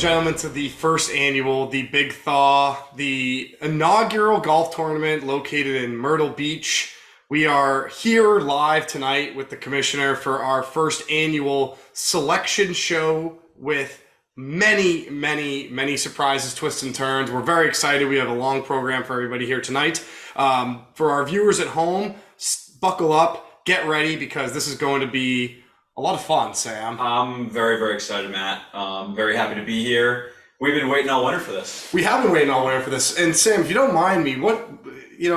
gentlemen, to the first annual, the Big Thaw, the inaugural golf tournament located in Myrtle Beach. We are here live tonight with the commissioner for our first annual selection show with many surprises, twists, and turns. We're very excited. We have a long program for everybody here tonight. For our viewers at home, buckle up, get ready, because this is going to be a lot of fun, Sam. I'm very excited, Matt. Very happy to be here. We've been waiting all winter for this. We have been waiting all winter for this. And Sam, if you don't mind me,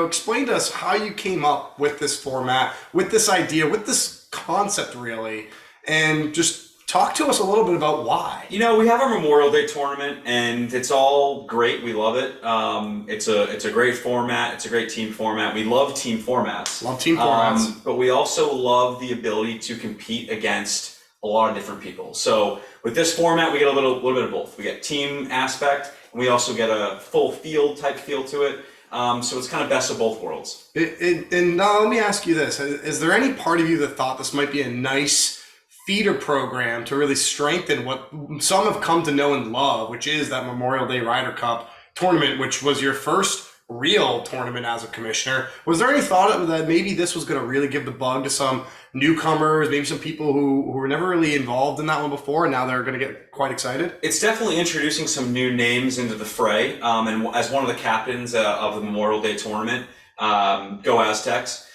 explain to us how you came up with this format, with this idea, with this concept, really, and just talk to us a little bit about why. We have our Memorial Day tournament, and it's all great. We love it. It's a great format. It's a great team format. We love team formats. Love team formats. But we also love the ability to compete against a lot of different people. So with this format, we get a little bit of both. We get team aspect, and we also get a full field type feel to it. So it's kind of best of both worlds. And now let me ask you this. Is there any part of you that thought this might be a nice feeder program to really strengthen what some have come to know and love, which is that Memorial Day Ryder Cup tournament, which was your first real tournament as a commissioner? Was there any thought that maybe this was going to really give the bug to some newcomers, maybe some people who were never really involved in that one before, and now they're going to get quite excited? It's definitely introducing some new names into the fray. And as one of the captains of the Memorial Day tournament, Go Aztecs,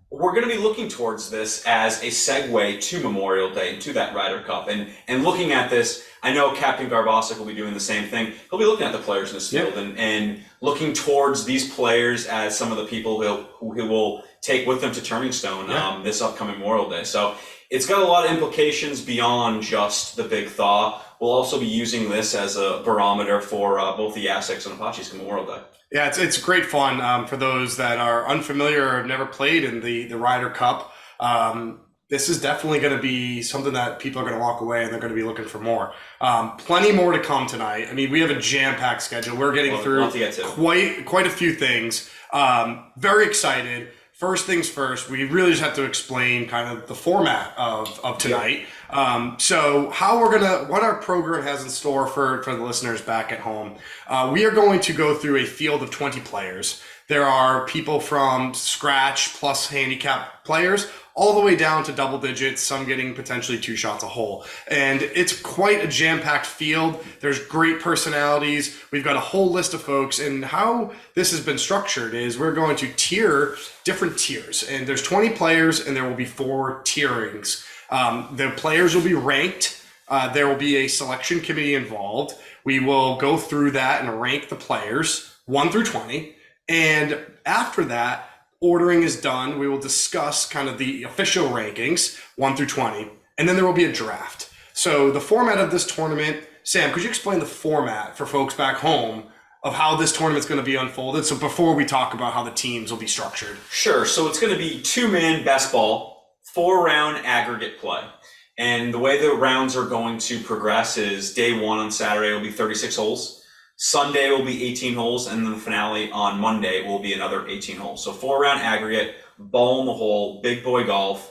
we're going to be looking towards this as a segue to Memorial Day and to that Ryder Cup. And looking at this, I know Captain Garbosic will be doing the same thing. He'll be looking at the players in this field and looking towards these players as some of the people who he will take with them to Turning Stone this upcoming Memorial Day. So it's got a lot of implications beyond just the Big Thaw. We'll also be using this as a barometer for both the Aztecs and Apaches come Memorial Day. Yeah, it's great fun for those that are unfamiliar or have never played in the Ryder Cup. This is definitely going to be something that people are going to walk away and they're going to be looking for more. Plenty more to come tonight. I mean, we have a jam-packed schedule. We're getting through quite a few things. Very excited. First things first, we really just have to explain kind of the format of tonight. So what our program has in store for the listeners back at home. We are going to go through a field of 20 players. There are people from scratch plus handicap players all the way down to double digits, some getting potentially 2 shots a hole. And it's quite a jam-packed field. There's great personalities. We've got a whole list of folks. And how this has been structured is we're going to tier different tiers. And there's 20 players, and there will be 4 tierings. The players will be ranked. There will be a selection committee involved. We will go through that and rank the players 1 through 20. And after that, ordering is done. We will discuss kind of the official rankings 1 through 20, and then there will be a draft. So the format of this tournament, Sam, could you explain the format for folks back home of how this tournament's going to be unfolded? So before we talk about how the teams will be structured. Sure. So it's going to be 2-man best ball, 4-round aggregate play. And the way the rounds are going to progress is day 1 on Saturday will be 36 holes. Sunday will be 18 holes, and then the finale on Monday will be another 18 holes. So 4-round aggregate, ball in the hole, big boy golf.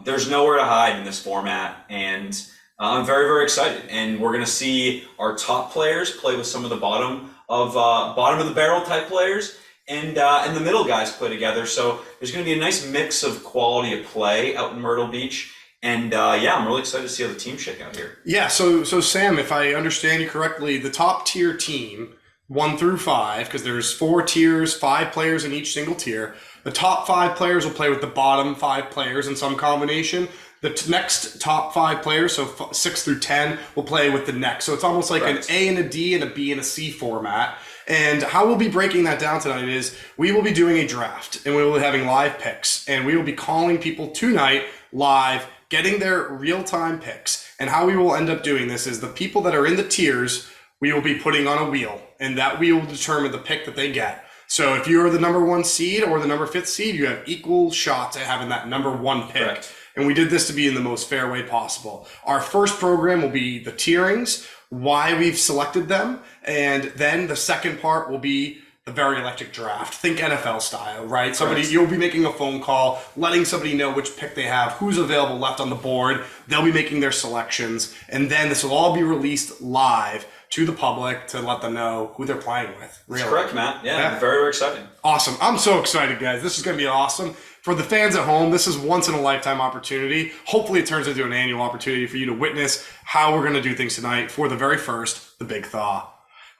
There's nowhere to hide in this format, and I'm very excited. And we're going to see our top players play with some of the bottom of the barrel type players, and the middle guys play together. So there's going to be a nice mix of quality of play out in Myrtle Beach. And I'm really excited to see how the teams shake out here. Yeah, so Sam, if I understand you correctly, the top tier team, 1 through 5, because there's 4 tiers, 5 players in each single tier. The top 5 players will play with the bottom 5 players in some combination. The next top 5 players, so 6 through 10, will play with the next. So it's almost like an A and a D and a B and a C format. And how we'll be breaking that down tonight is we will be doing a draft, and we will be having live picks. And we will be calling people tonight live, getting their real-time picks. And how we will end up doing this is the people that are in the tiers, we will be putting on a wheel, and that wheel will determine the pick that they get. So if you're the number 1 seed or the number 5th seed, you have equal shots at having that number 1 pick. Correct. And we did this to be in the most fair way possible. Our first program will be the tierings, why we've selected them, and then the second part will be the very electric draft. Think NFL style, right? Somebody, Right. you'll be making a phone call, letting somebody know which pick they have, who's available left on the board. They'll be making their selections, and then this will all be released live to the public to let them know who they're playing with. Really. That's correct, Matt. Yeah, Yeah. very, very exciting. Awesome. I'm so excited, guys. This is going to be awesome. For the fans at home, this is once in a lifetime opportunity. Hopefully it turns into an annual opportunity for you to witness how we're going to do things tonight for the very first, the Big Thaw.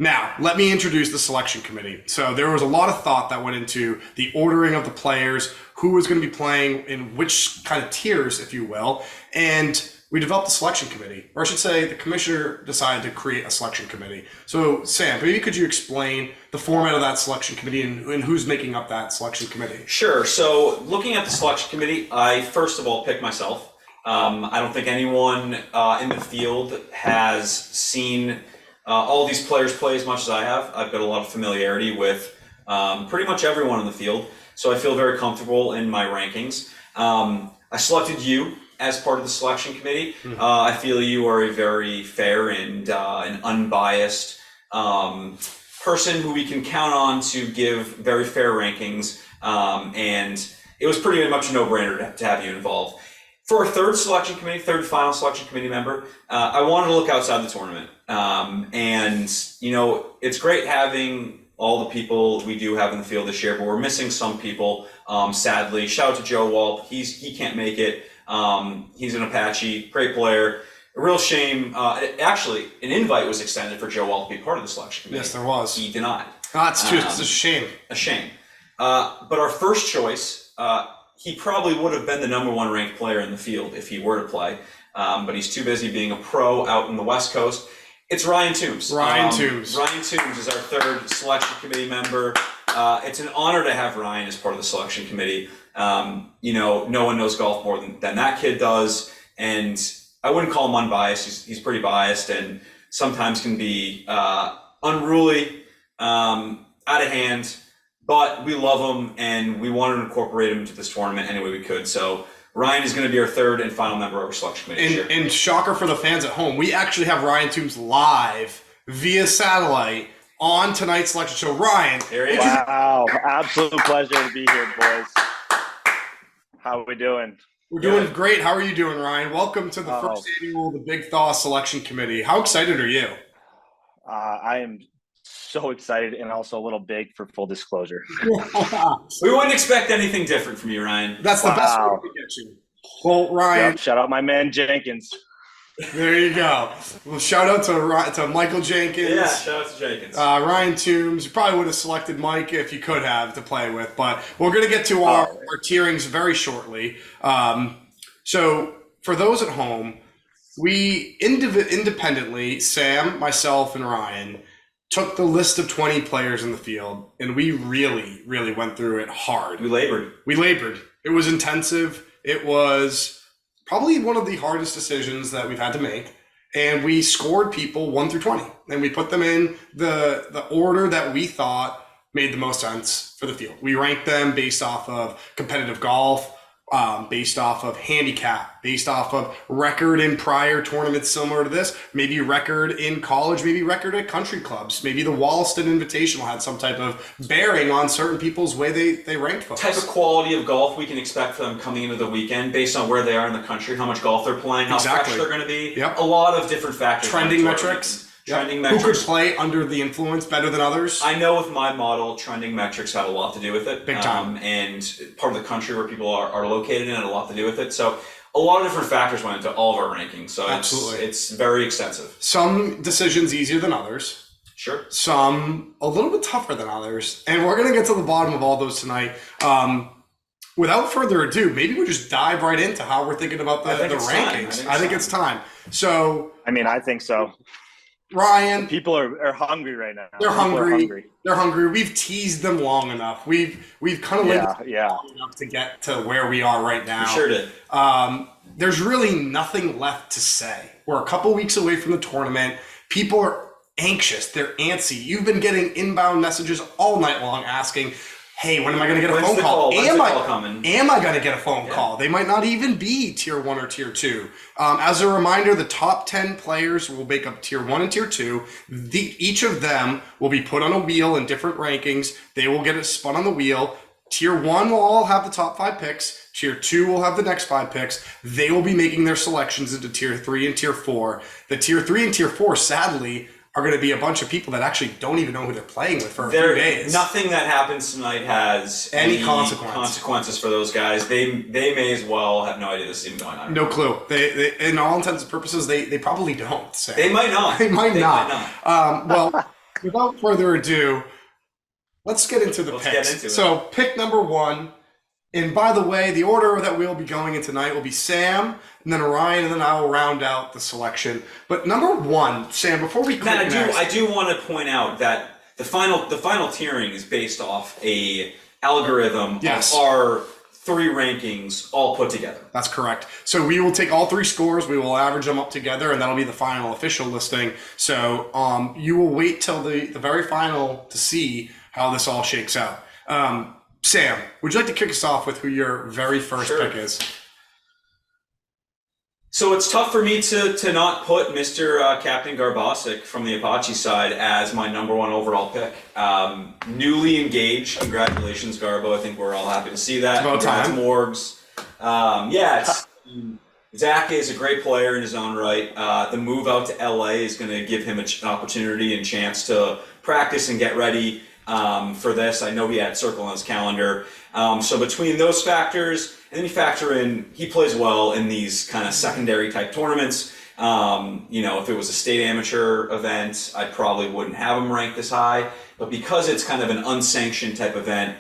Now, let me introduce the selection committee. So there was a lot of thought that went into the ordering of the players, who was going to be playing in which kind of tiers, if you will. And we developed a selection committee, or I should say the commissioner decided to create a selection committee. So Sam, maybe could you explain the format of that selection committee and who's making up that selection committee? Sure. So looking at the selection committee, I first of all picked myself. I don't think anyone in the field has seen all these players play as much as I have. I've got a lot of familiarity with pretty much everyone in the field, so I feel very comfortable in my rankings. I selected you as part of the selection committee. I feel you are a very fair and an unbiased person who we can count on to give very fair rankings, and it was pretty much a no-brainer to have you involved. For our third final selection committee member, I wanted to look outside the tournament. And, you know, it's great having all the people we do have in the field this year, but we're missing some people, sadly. Shout out to Joe Walp. He can't make it. He's an Apache, great player. A real shame. Actually, an invite was extended for Joe Walp to be part of the selection committee. Yes, there was. He denied. That's true. It's a shame. A shame. But our first choice, he probably would have been the number one ranked player in the field if he were to play, but he's too busy being a pro out in the West Coast. It's Ryan Toombs. Ryan Toombs. Ryan Toombs is our third selection committee member. It's an honor to have Ryan as part of the selection committee. You know, no one knows golf more than that kid does, and I wouldn't call him unbiased. He's pretty biased and sometimes can be unruly, out of hand. But we love him, and we wanted to incorporate him into this tournament any way we could. So Ryan is going to be our third and final member of our selection committee this year. And shocker for the fans at home, we actually have Ryan Toombs live via satellite on tonight's selection show. Ryan. There he is. Wow. Absolute pleasure to be here, boys. How are we doing? We're doing great. How are you doing, Ryan? Welcome to the first annual The Big Thaw Selection Committee. How excited are you? I am so excited and also a little big for full disclosure. We wouldn't expect anything different from you, Ryan. That's the best way to get you. Well, Ryan. Yep, shout out my man Jenkins. There you go. Well, shout out to Michael Jenkins. Yeah, shout out to Jenkins. Ryan Toombs. You probably would have selected Mike if you could have to play with, but we're going to get to our tierings very shortly. So for those at home, we independently, Sam, myself, and Ryan, took the list of 20 players in the field, and we really, really went through it hard. We labored. It was intensive. It was probably one of the hardest decisions that we've had to make. And we scored people 1 through 20, and we put them in the order that we thought made the most sense for the field. We ranked them based off of competitive golf, based off of handicap, based off of record in prior tournaments similar to this, maybe record in college, maybe record at country clubs. Maybe the Wollaston Invitational had some type of bearing on certain people's way they ranked folks. Type of quality of golf we can expect from them coming into the weekend based on where they are in the country, how much golf they're playing, how fresh they're going to be. Yep. A lot of different factors. Trending metrics. Trending metrics. Who could metrics. play under the influence better than others? I know with my model, trending metrics had a lot to do with it. Big time. And part of the country where people are located in had a lot to do with it. So a lot of different factors went into all of our rankings. So it's very extensive. Some decisions easier than others. Sure. Some a little bit tougher than others. And we're going to get to the bottom of all those tonight. Without further ado, maybe we just dive right into how we're thinking about the rankings. I think it's time. So, I think so. Ryan, people are hungry right now. They're hungry. They're hungry. We've teased them long enough. We've kind of long enough to get to where we are right now. We sure did. There's really nothing left to say. We're a couple weeks away from the tournament. People are anxious. They're antsy. You've been getting inbound messages all night long asking, hey, when am I going to get a When's phone the call? When's the call coming? Am I going to get a phone Yeah. call? They might not even be tier 1 or tier 2. As a reminder, the top 10 players will make up tier 1 and tier 2. Each of them will be put on a wheel in different rankings. They will get it spun on the wheel. Tier 1 will all have the top 5 picks. Tier 2 will have the next 5 picks. They will be making their selections into tier 3 and tier 4. The tier 3 and tier 4, sadly, are going to be a bunch of people that actually don't even know who they're playing with for a few days. Nothing that happens tonight has any consequences for those guys. They may as well have no idea this is even going on. No clue. They in all intents and purposes, they probably don't. Say. They might not. They might not. Well, without further ado, let's get into the picks. So pick number 1. And by the way, the order that we'll be going in tonight will be Sam, and then Ryan, and then I will round out the selection. But number 1, Sam, before we click Matt, I do want to point out that the final tiering is based off a algorithm of our 3 rankings all put together. That's correct. So we will take all 3 scores, we will average them up together, and that'll be the final official listing. So you will wait till the very final to see how this all shakes out. Sam, would you like to kick us off with who your very first pick is? So it's tough for me to not put Mr. Captain Garbosic from the Apache side as my number 1 overall pick. Newly engaged. Congratulations, Garbo. I think we're all happy to see that. It's about time. Morgs. Zach is a great player in his own right. The move out to LA is going to give him an opportunity and chance to practice and get ready for this. I know he had Circle on his calendar. So between those factors, and then you factor in, he plays well in these kind of secondary type tournaments. If it was a state amateur event, I probably wouldn't have him ranked this high. But because it's kind of an unsanctioned type event,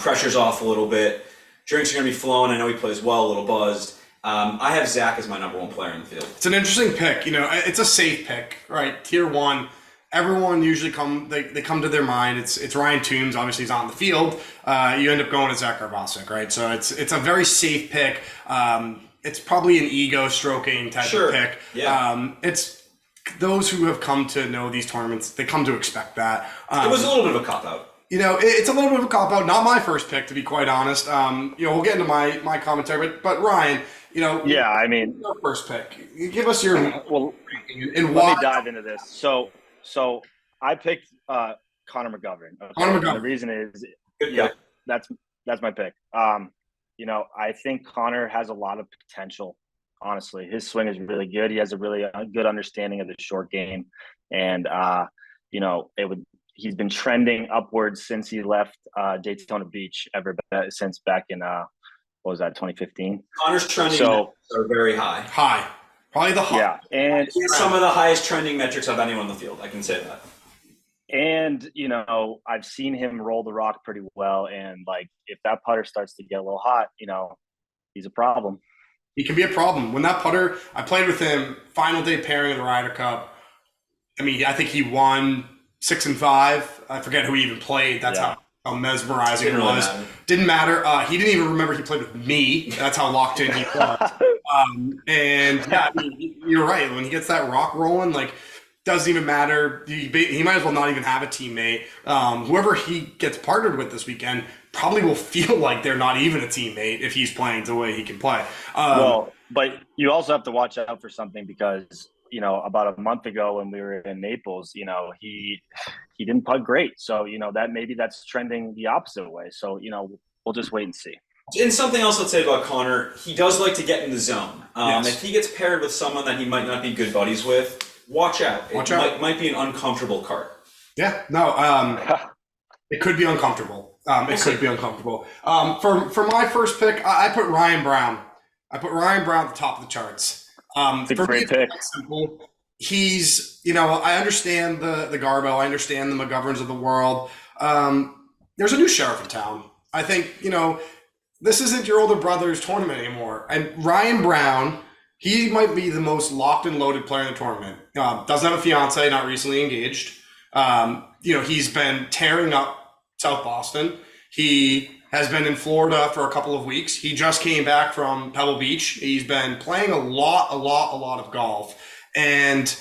pressure's off a little bit. Drinks are going to be flowing. I know he plays well, a little buzzed. I have Zach as my number 1 player in the field. It's an interesting pick. It's a safe pick, right? Tier 1. Everyone usually come to their mind. It's Ryan Toombs. Obviously, he's not in the field. You end up going to Zach Garbosic, right? So it's a very safe pick. It's probably an ego stroking type of pick. Yeah. It's those who have come to know these tournaments. They come to expect that. It was a little bit of a cop out. It's a little bit of a cop out. Not my first pick, to be quite honest. We'll get into my commentary, but Ryan, yeah, I mean, your first pick. Give us your and why. Let me dive into this. So I picked Connor McGovern. Okay? Connor McGovern. The reason is, Good that's my pick. I think Connor has a lot of potential. Honestly, his swing is really good. He has a really good understanding of the short game, and he's been trending upwards since he left Daytona Beach since back in what was that, 2015? Connor's trending are very high. High. Probably the high. Yeah, and some of the highest trending metrics of anyone in the field. I can say that. And I've seen him roll the rock pretty well, and if that putter starts to get a little hot, he's a problem. He can be a problem. When that putter, I played with him final day pairing of the Ryder Cup. I mean, I think he won 6 and 5. I forget who he even played. That's how mesmerizing it was. Didn't matter. He didn't even remember he played with me. That's how locked in he was. You're right. When he gets that rock rolling, doesn't even matter. He might as well not even have a teammate. Whoever he gets partnered with this weekend probably will feel like they're not even a teammate if he's playing the way he can play. But you also have to watch out for something because about a month ago when we were in Naples, he didn't putt great. So that's trending the opposite way. So we'll just wait and see. And something else I'd say about Connor, he does like to get in the zone. If he gets paired with someone that he might not be good buddies with, watch out. It might be an uncomfortable cart. Yeah, no, it could be uncomfortable. Could be uncomfortable. For my first pick, I put Ryan Brown. I put Ryan Brown at the top of the charts. It's a great pick. Simple. He's, I understand the Garbo. I understand the McGoverns of the world. There's a new sheriff in town. I think, this isn't your older brother's tournament anymore. And Ryan Brown, he might be the most locked and loaded player in the tournament. Doesn't have a fiance, not recently engaged. He's been tearing up South Boston. He has been in Florida for a couple of weeks. He just came back from Pebble Beach. He's been playing a lot of golf. And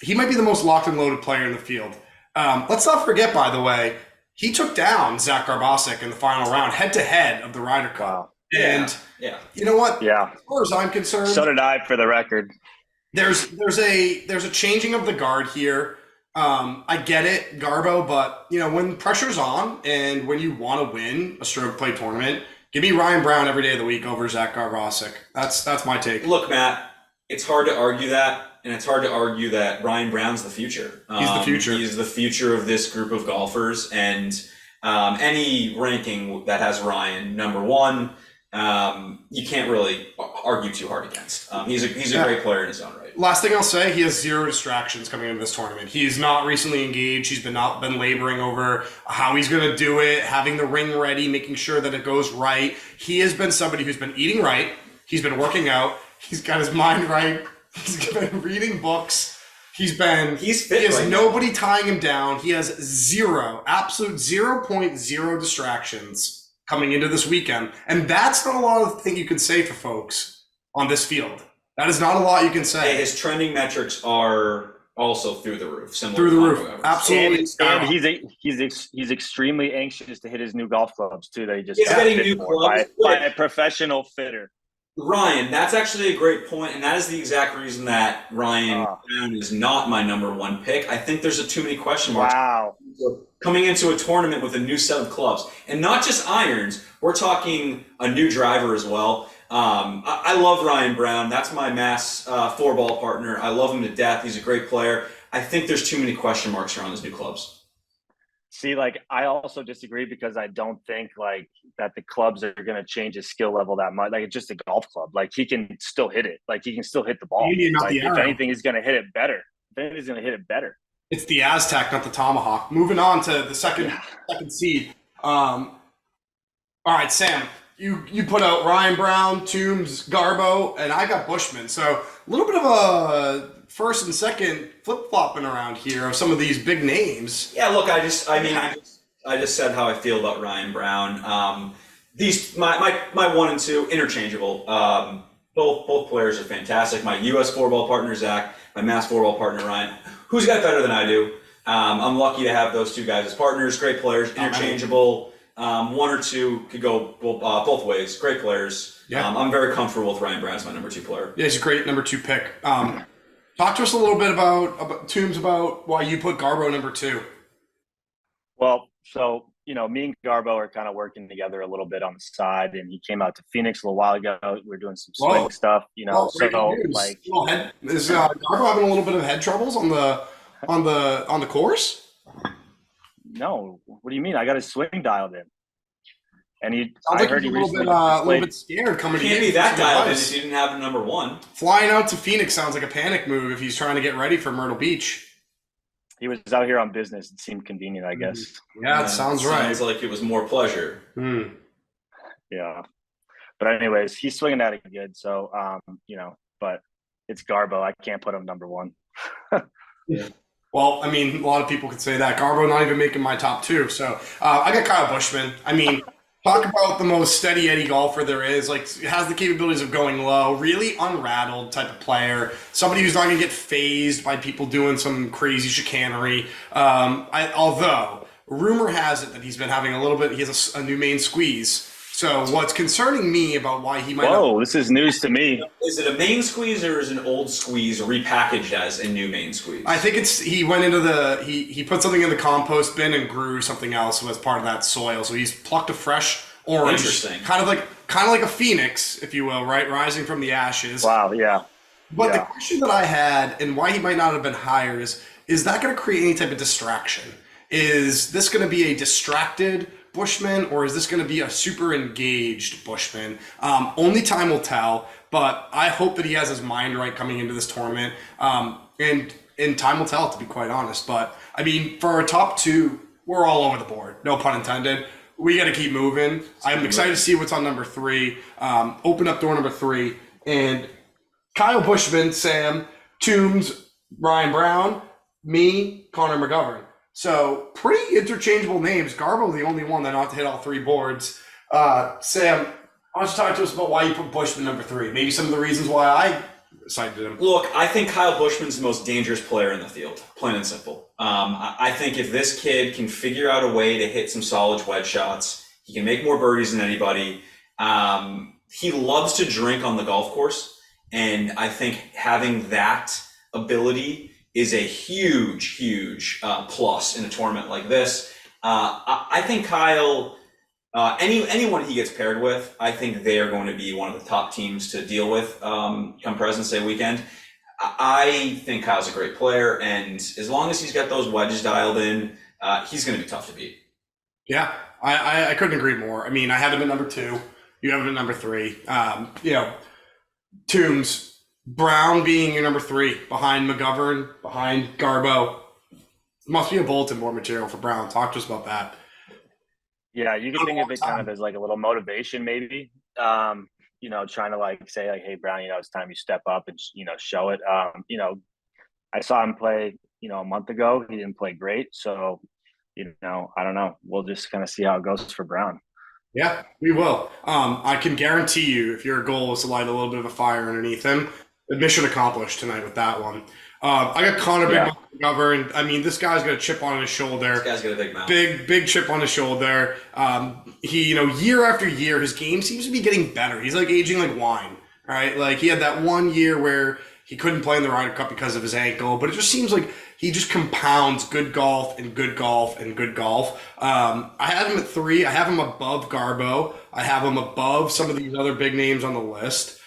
he might be the most locked and loaded player in the field. Let's not forget, by the way, he took down Zach Garbasek in the final round, head to head of the Ryder Cup. Wow. And Yeah. you know what? Yeah. As far as I'm concerned, So did I, for the record. there's a changing of the guard here. I get it, Garbo, but you know when pressure's on and when you want to win a stroke play tournament, give me Ryan Brown every day of the week over Zach Garbasek. That's my take. Look, Matt, it's hard to argue that, and it's hard to argue that Ryan Brown's the future. He's the future. He's the future of this group of golfers, and any ranking that has Ryan number one, you can't really argue too hard against. He's a great player in his own right. Last thing I'll say, he has zero distractions coming into this tournament. He's not recently engaged. He's been laboring over how he's going to do it, having the ring ready, making sure that it goes right. He has been somebody who's been eating right. He's been working out. He's got his mind right. He's been reading books. He's fit. He has right nobody tying him down. He has absolute 0.0 distractions coming into this weekend. And that's not a lot of thing you can say for folks on this field. That is not a lot you can say. Hey, his trending metrics are also through the roof. Through the roof, absolutely. And he's extremely anxious to hit his new golf clubs too. That he just got getting fit new for clubs by a professional fitter. Ryan, that's actually a great point, and that is the exact reason that Ryan Brown is not my number one pick. I think there's too many question marks. Wow. Coming into a tournament with a new set of clubs, and not just irons. We're talking a new driver as well. I love Ryan Brown. That's my Mass 4-ball partner. I love him to death. He's a great player. I think there's too many question marks around his new clubs. See, like, I also disagree because I don't think like that the clubs are going to change his skill level that much. Like, it's just a golf club. Like, he can still hit it. Like, he can still hit the ball. Like, if anything, he's going to hit it better. If anything, he's going to hit it better. It's the Aztec, not the Tomahawk. Moving on to the second seed. All right, Sam. You put out Ryan Brown, Toombs, Garbo, and I got Bushman. So a little bit of a first and second flip-flopping around here of some of these big names. Yeah, look, I just said how I feel about Ryan Brown. These my 1 and 2 interchangeable. Both players are fantastic. My U.S. 4-ball partner Zach, my Mass 4-ball partner Ryan. Who's got better than I do? I'm lucky to have those two guys as partners. Great players, interchangeable. 1 or 2 could go both ways. Great players. Yeah. I'm very comfortable with Ryan Brown as my number 2 player. Yeah, he's a great number 2 pick. Talk to us a little bit about Toombs, about why you put Garbo number 2. Well, so, you know, me and Garbo are kind of working together a little bit on the side, and he came out to Phoenix a little while ago. We were doing some swing stuff, you know. Like, is Garbo having a little bit of head troubles on the course? No, what do you mean? I got his swing dialed in, and I heard he recently a little bit scared coming. Can't be that dialed in if you didn't have a number 1. Flying out to Phoenix sounds like a panic move if he's trying to get ready for Myrtle Beach. He was out here on business. It seemed convenient, I guess. Yeah, it sounds right. Sounds like it was more pleasure. Yeah, but anyways, he's swinging at it good. So, you know, but it's Garbo. I can't put him number 1. Yeah. Well, I mean, a lot of people could say that. Garbo not even making my top 2. So I got Kyle Bushman. I mean, talk about the most steady Eddie golfer there is. Like, has the capabilities of going low, really unrattled type of player. Somebody who's not going to get phased by people doing some crazy chicanery. Although, rumor has it that he's been having he has a new main squeeze. So what's concerning me about why he might this is news to me. Is it a main squeeze or is it an old squeeze repackaged as a new main squeeze? I think he went into he put something in the compost bin and grew something else as part of that soil. So he's plucked a fresh orange. Interesting. Kind of like a phoenix, if you will, right? Rising from the ashes. Wow, yeah. But the question that I had and why he might not have been higher is that going to create any type of distraction? Is this going to be a distracted Bushman, or is this going to be a super engaged Bushman? Only time will tell, but I hope that he has his mind right coming into this tournament. And time will tell, to be quite honest. But I mean, for our top 2, we're all over the board. No pun intended. We got to keep moving. I'm excited to see what's on number 3. Open up door number 3. And Kyle Bushman, Sam, Toombs, Ryan Brown, me, Connor McGovern. So pretty interchangeable names. Garbo, the only one that not to hit all 3 boards. Sam, why don't you talk to us about why you put Bushman number 3? Maybe some of the reasons why I cited him. Look, I think Kyle Bushman's the most dangerous player in the field, plain and simple. I think if this kid can figure out a way to hit some solid wedge shots, he can make more birdies than anybody. He loves to drink on the golf course, and I think having that ability is a huge plus in a tournament like this. I think Kyle, anyone he gets paired with, I think they are going to be one of the top teams to deal with come President's Day weekend. I think Kyle's a great player, and as long as he's got those wedges dialed in, he's going to be tough to beat. Yeah, I couldn't agree more. I mean, I had him at number 2. You have him at number 3. Toombs, Brown being your number 3, behind McGovern, behind Garbo. Must be a bulletin board material for Brown. Talk to us about that. Yeah, you can think of it kind of as like a little motivation, maybe. Trying to like say like, hey, Brown, it's time you step up and show it. I saw him play, a month ago. He didn't play great, so I don't know. We'll just kind of see how it goes for Brown. Yeah, we will. I can guarantee you, if your goal is to light a little bit of a fire underneath him, mission accomplished tonight with that one. I got Connor Yeah. Big McGovern. I mean, this guy's got a chip on his shoulder. This guy's got a big mouth. Big chip on his shoulder. He, year after year, his game seems to be getting better. He's like aging like wine, right? Like he had that one year where he couldn't play in the Ryder Cup because of his ankle, but it just seems like he just compounds good golf and good golf and good golf. I have him at 3. I have him above Garbo. I have him above some of these other big names on the list.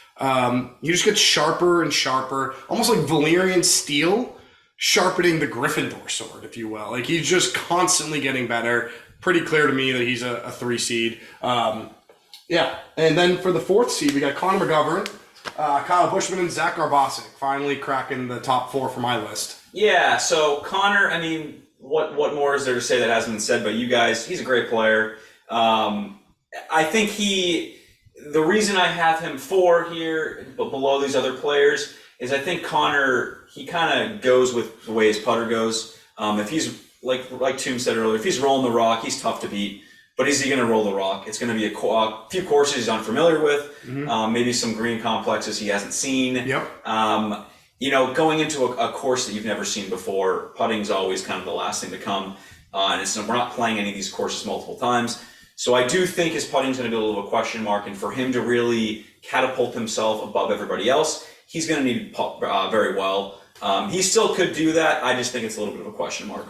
He just gets sharper and sharper, almost like Valyrian steel sharpening the Gryffindor sword, if you will. Like he's just constantly getting better. Pretty clear to me that he's a 3 seed. Yeah, and then for the 4th seed, we got Connor McGovern, Kyle Buschman, and Zach Garbosic finally cracking the top 4 for my list. Yeah, so Connor, I mean, what more is there to say that hasn't been said by you guys? He's a great player. I think the reason I have him 4 here, but below these other players, is I think Connor, he kind of goes with the way his putter goes. If he's, like Toom said earlier, if he's rolling the rock, he's tough to beat. But is he going to roll the rock? It's going to be a few courses he's unfamiliar with, maybe some green complexes he hasn't seen. Yep. Going into a course that you've never seen before, putting's always kind of the last thing to come. And we're not playing any of these courses multiple times. So I do think his putting's going to be a little of a question mark. And for him to really catapult himself above everybody else, he's going to need to putt very well. He still could do that. I just think it's a little bit of a question mark.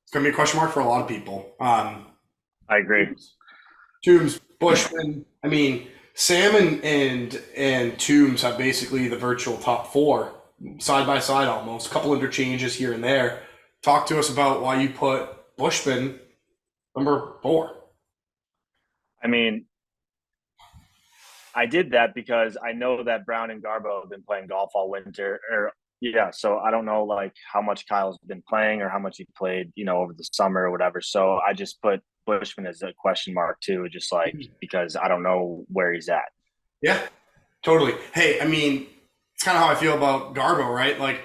It's going to be a question mark for a lot of people. I agree. Toombs, Bushman. I mean, Sam and Toombs have basically the virtual top 4 side by side almost. A couple interchanges here and there. Talk to us about why you put Bushman number 4. I mean, I did that because I know that Brown and Garbo have been playing golf all winter. So I don't know like how much Kyle's been playing or how much he played, over the summer or whatever. So I just put Bushman as a question mark too, just like because I don't know where he's at. Yeah, totally. Hey, I mean, it's kind of how I feel about Garbo, right? Like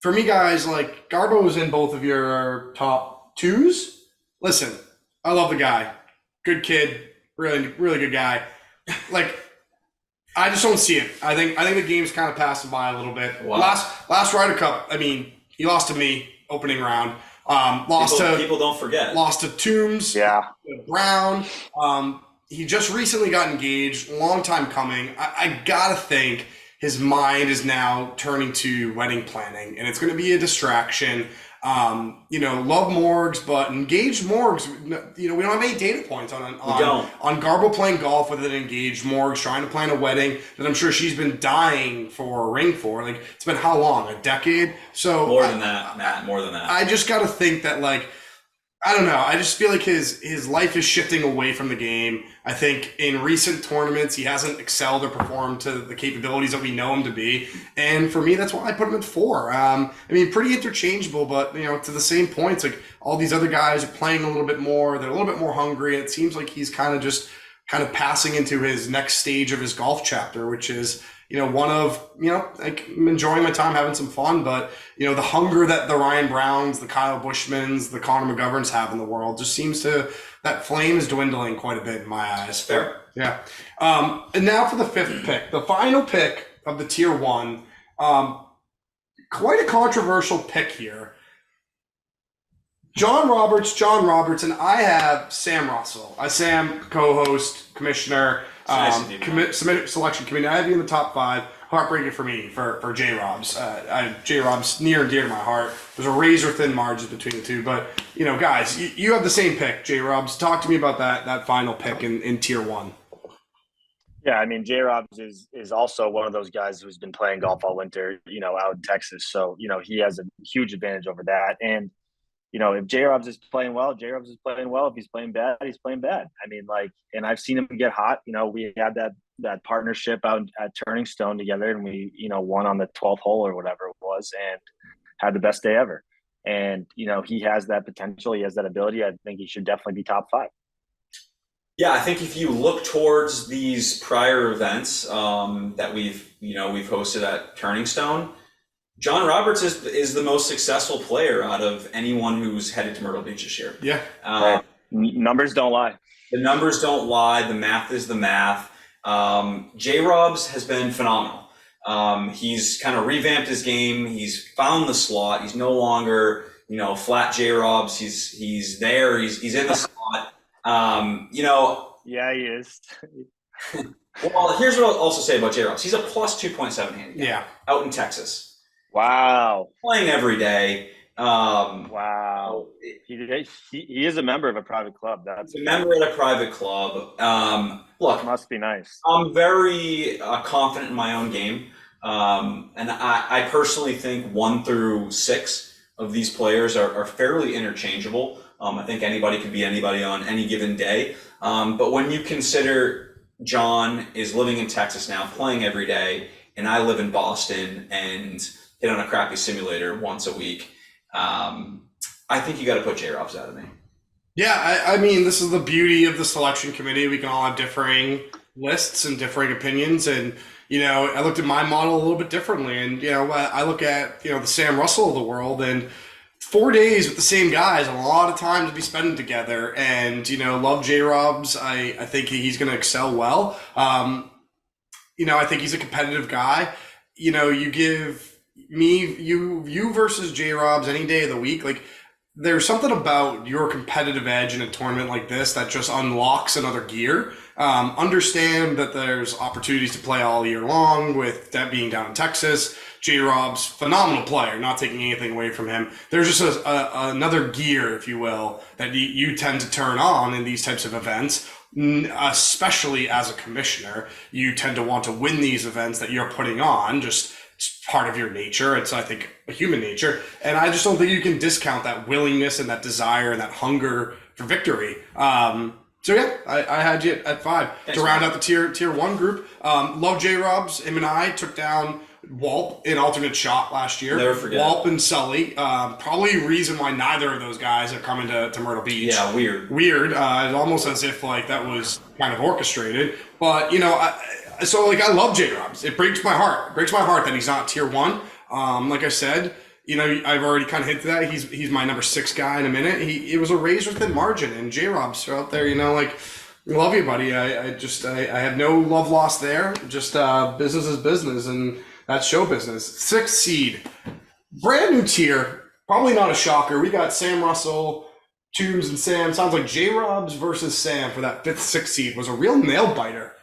for me, guys, like Garbo was in both of your top 2s. Listen, I love the guy. Good kid, really, really good guy. Like, I just don't see it. I think the game's kind of passing by a little bit. Wow. Last Ryder Cup, I mean, he lost to me opening round. People don't forget. Lost to Toombs. Yeah. Brown. He just recently got engaged. Long time coming. I gotta think his mind is now turning to wedding planning, and it's going to be a distraction. Love Morgs, but engaged Morgs, we don't have any data points on Garbo playing golf with an engaged Morgs, trying to plan a wedding that I'm sure she's been dying for a ring for. Like, it's been how long? A decade? So more than that, Matt, more than that. I just got to think that, like, I don't know. I just feel like his life is shifting away from the game. I think in recent tournaments, he hasn't excelled or performed to the capabilities that we know him to be. And for me, that's why I put him at 4. I mean, pretty interchangeable, but, to the same points, like all these other guys are playing a little bit more. They're a little bit more hungry. It seems like he's kind of passing into his next stage of his golf chapter, which is, one of, like I'm enjoying my time, having some fun, but, the hunger that the Ryan Browns, the Kyle Buschmans, the Connor McGoverns have in the world just seems that flame is dwindling quite a bit in my eyes. Fair. Yeah. And now for the 5th pick, the final pick of the tier 1, quite a controversial pick here. John Roberts, and I have Sam Russell. Sam, co-host, commissioner, Nice of you, man. selection committee. I have you in the top five. Heartbreaking for me for J Robs. J Robs near and dear to my heart. There's a razor thin margin between the two, but guys, you have the same pick. J Robs, talk to me about that final pick in tier one. Yeah, I mean, J Robs is also one of those guys who's been playing golf all winter, out in Texas. So, he has a huge advantage over that. And, if J Robs is playing well, J Robs is playing well. If he's playing bad, he's playing bad. I mean, and I've seen him get hot. We had that partnership out at Turning Stone together, and we, won on the 12th hole or whatever it was, and had the best day ever. And, he has that potential. He has that ability. I think he should definitely be top five. Yeah, I think if you look towards these prior events that we've hosted at Turning Stone, John Roberts is the most successful player out of anyone who's headed to Myrtle Beach this year. Yeah, right. Numbers don't lie. The numbers don't lie. The math is the math. J Robs has been phenomenal. He's kind of revamped his game. He's found the slot. He's no longer flat J Robs. He's there. He's in the slot. Yeah, he is. Well, here's what I'll also say about J Robs. He's a plus 2.7 handicap. Yeah. Out in Texas. Wow. Playing every day. Wow. He is a member of a private club. That's a member at a private club. Look, must be nice. I'm very confident in my own game. And I personally think 1 through 6 of these players are fairly interchangeable. I think anybody could be anybody on any given day. But when you consider John is living in Texas now, playing every day, and I live in Boston and hit on a crappy simulator once a week, I think you got to put J Robs out of me. Yeah, I mean, this is the beauty of the selection committee. We can all have differing lists and differing opinions. And, I looked at my model a little bit differently. And, I look at, the Sam Russell of the world, and 4 days with the same guys, a lot of time to be spending together. And, love J Robs. I think he's going to excel well. I think he's a competitive guy. You give me, you versus J Robs any day of the week. Like, there's something about your competitive edge in a tournament like this that just unlocks another gear. Understand that there's opportunities to play all year long with that being down in Texas. J Rob's phenomenal player, not taking anything away from him. There's just another gear, if you will, that you tend to turn on in these types of events. Especially as a commissioner, you tend to want to win these events that you're putting on. Just it's part of your nature. It's, I think, a human nature. And I just don't think you can discount that willingness and that desire and that hunger for victory. So yeah, I had you at 5. Thanks, to round out the tier 1 group. Love J Robs. Him and I took down Walp in alternate shot last year. Never forget. Walp and Sully. Probably a reason why neither of those guys are coming to Myrtle Beach. Yeah, weird. It's almost as if that was kind of orchestrated. But I love J Robs. It breaks my heart. It breaks my heart that he's not tier 1. Like I said, I've already kind of hinted that he's my number 6 guy in a minute. It was a razor thin margin, and J Robs are out there. Love you, buddy. I have no love lost there. Just business is business, and that's show business. 6th seed, brand new tier. Probably not a shocker. We got Sam Russell, Toombs, and Sam. Sounds like J Robs versus Sam for that 5th, 6th seed was a real nail biter.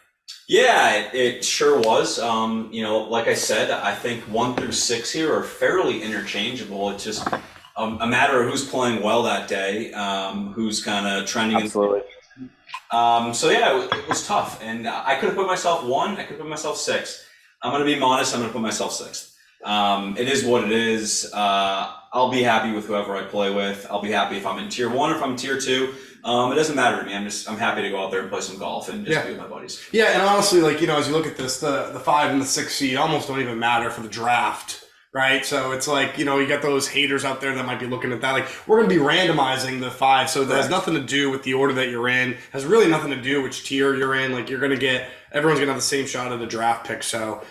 Yeah, it sure was. Like I said, I think 1 through 6 here are fairly interchangeable. It's just a matter of who's playing well that day, who's kind of trending. Absolutely. So yeah, it was tough, and I could have put myself 1. I could have put myself 6. I'm going to be modest. I'm going to put myself 6th. It is what it is. I'll be happy with whoever I play with. I'll be happy if I'm in tier 1 or if I'm tier 2. It doesn't matter to me. I'm happy to go out there and play some golf and just be with my buddies. Yeah, and honestly, as you look at this, the 5 and the 6 seed almost don't even matter for the draft. Right. So it's you got those haters out there that might be looking at that. We're going to be randomizing the 5. So that has nothing to do with the order that you're in. Has really nothing to do which tier you're in. You're going to get, everyone's going to have the same shot at the draft pick. So,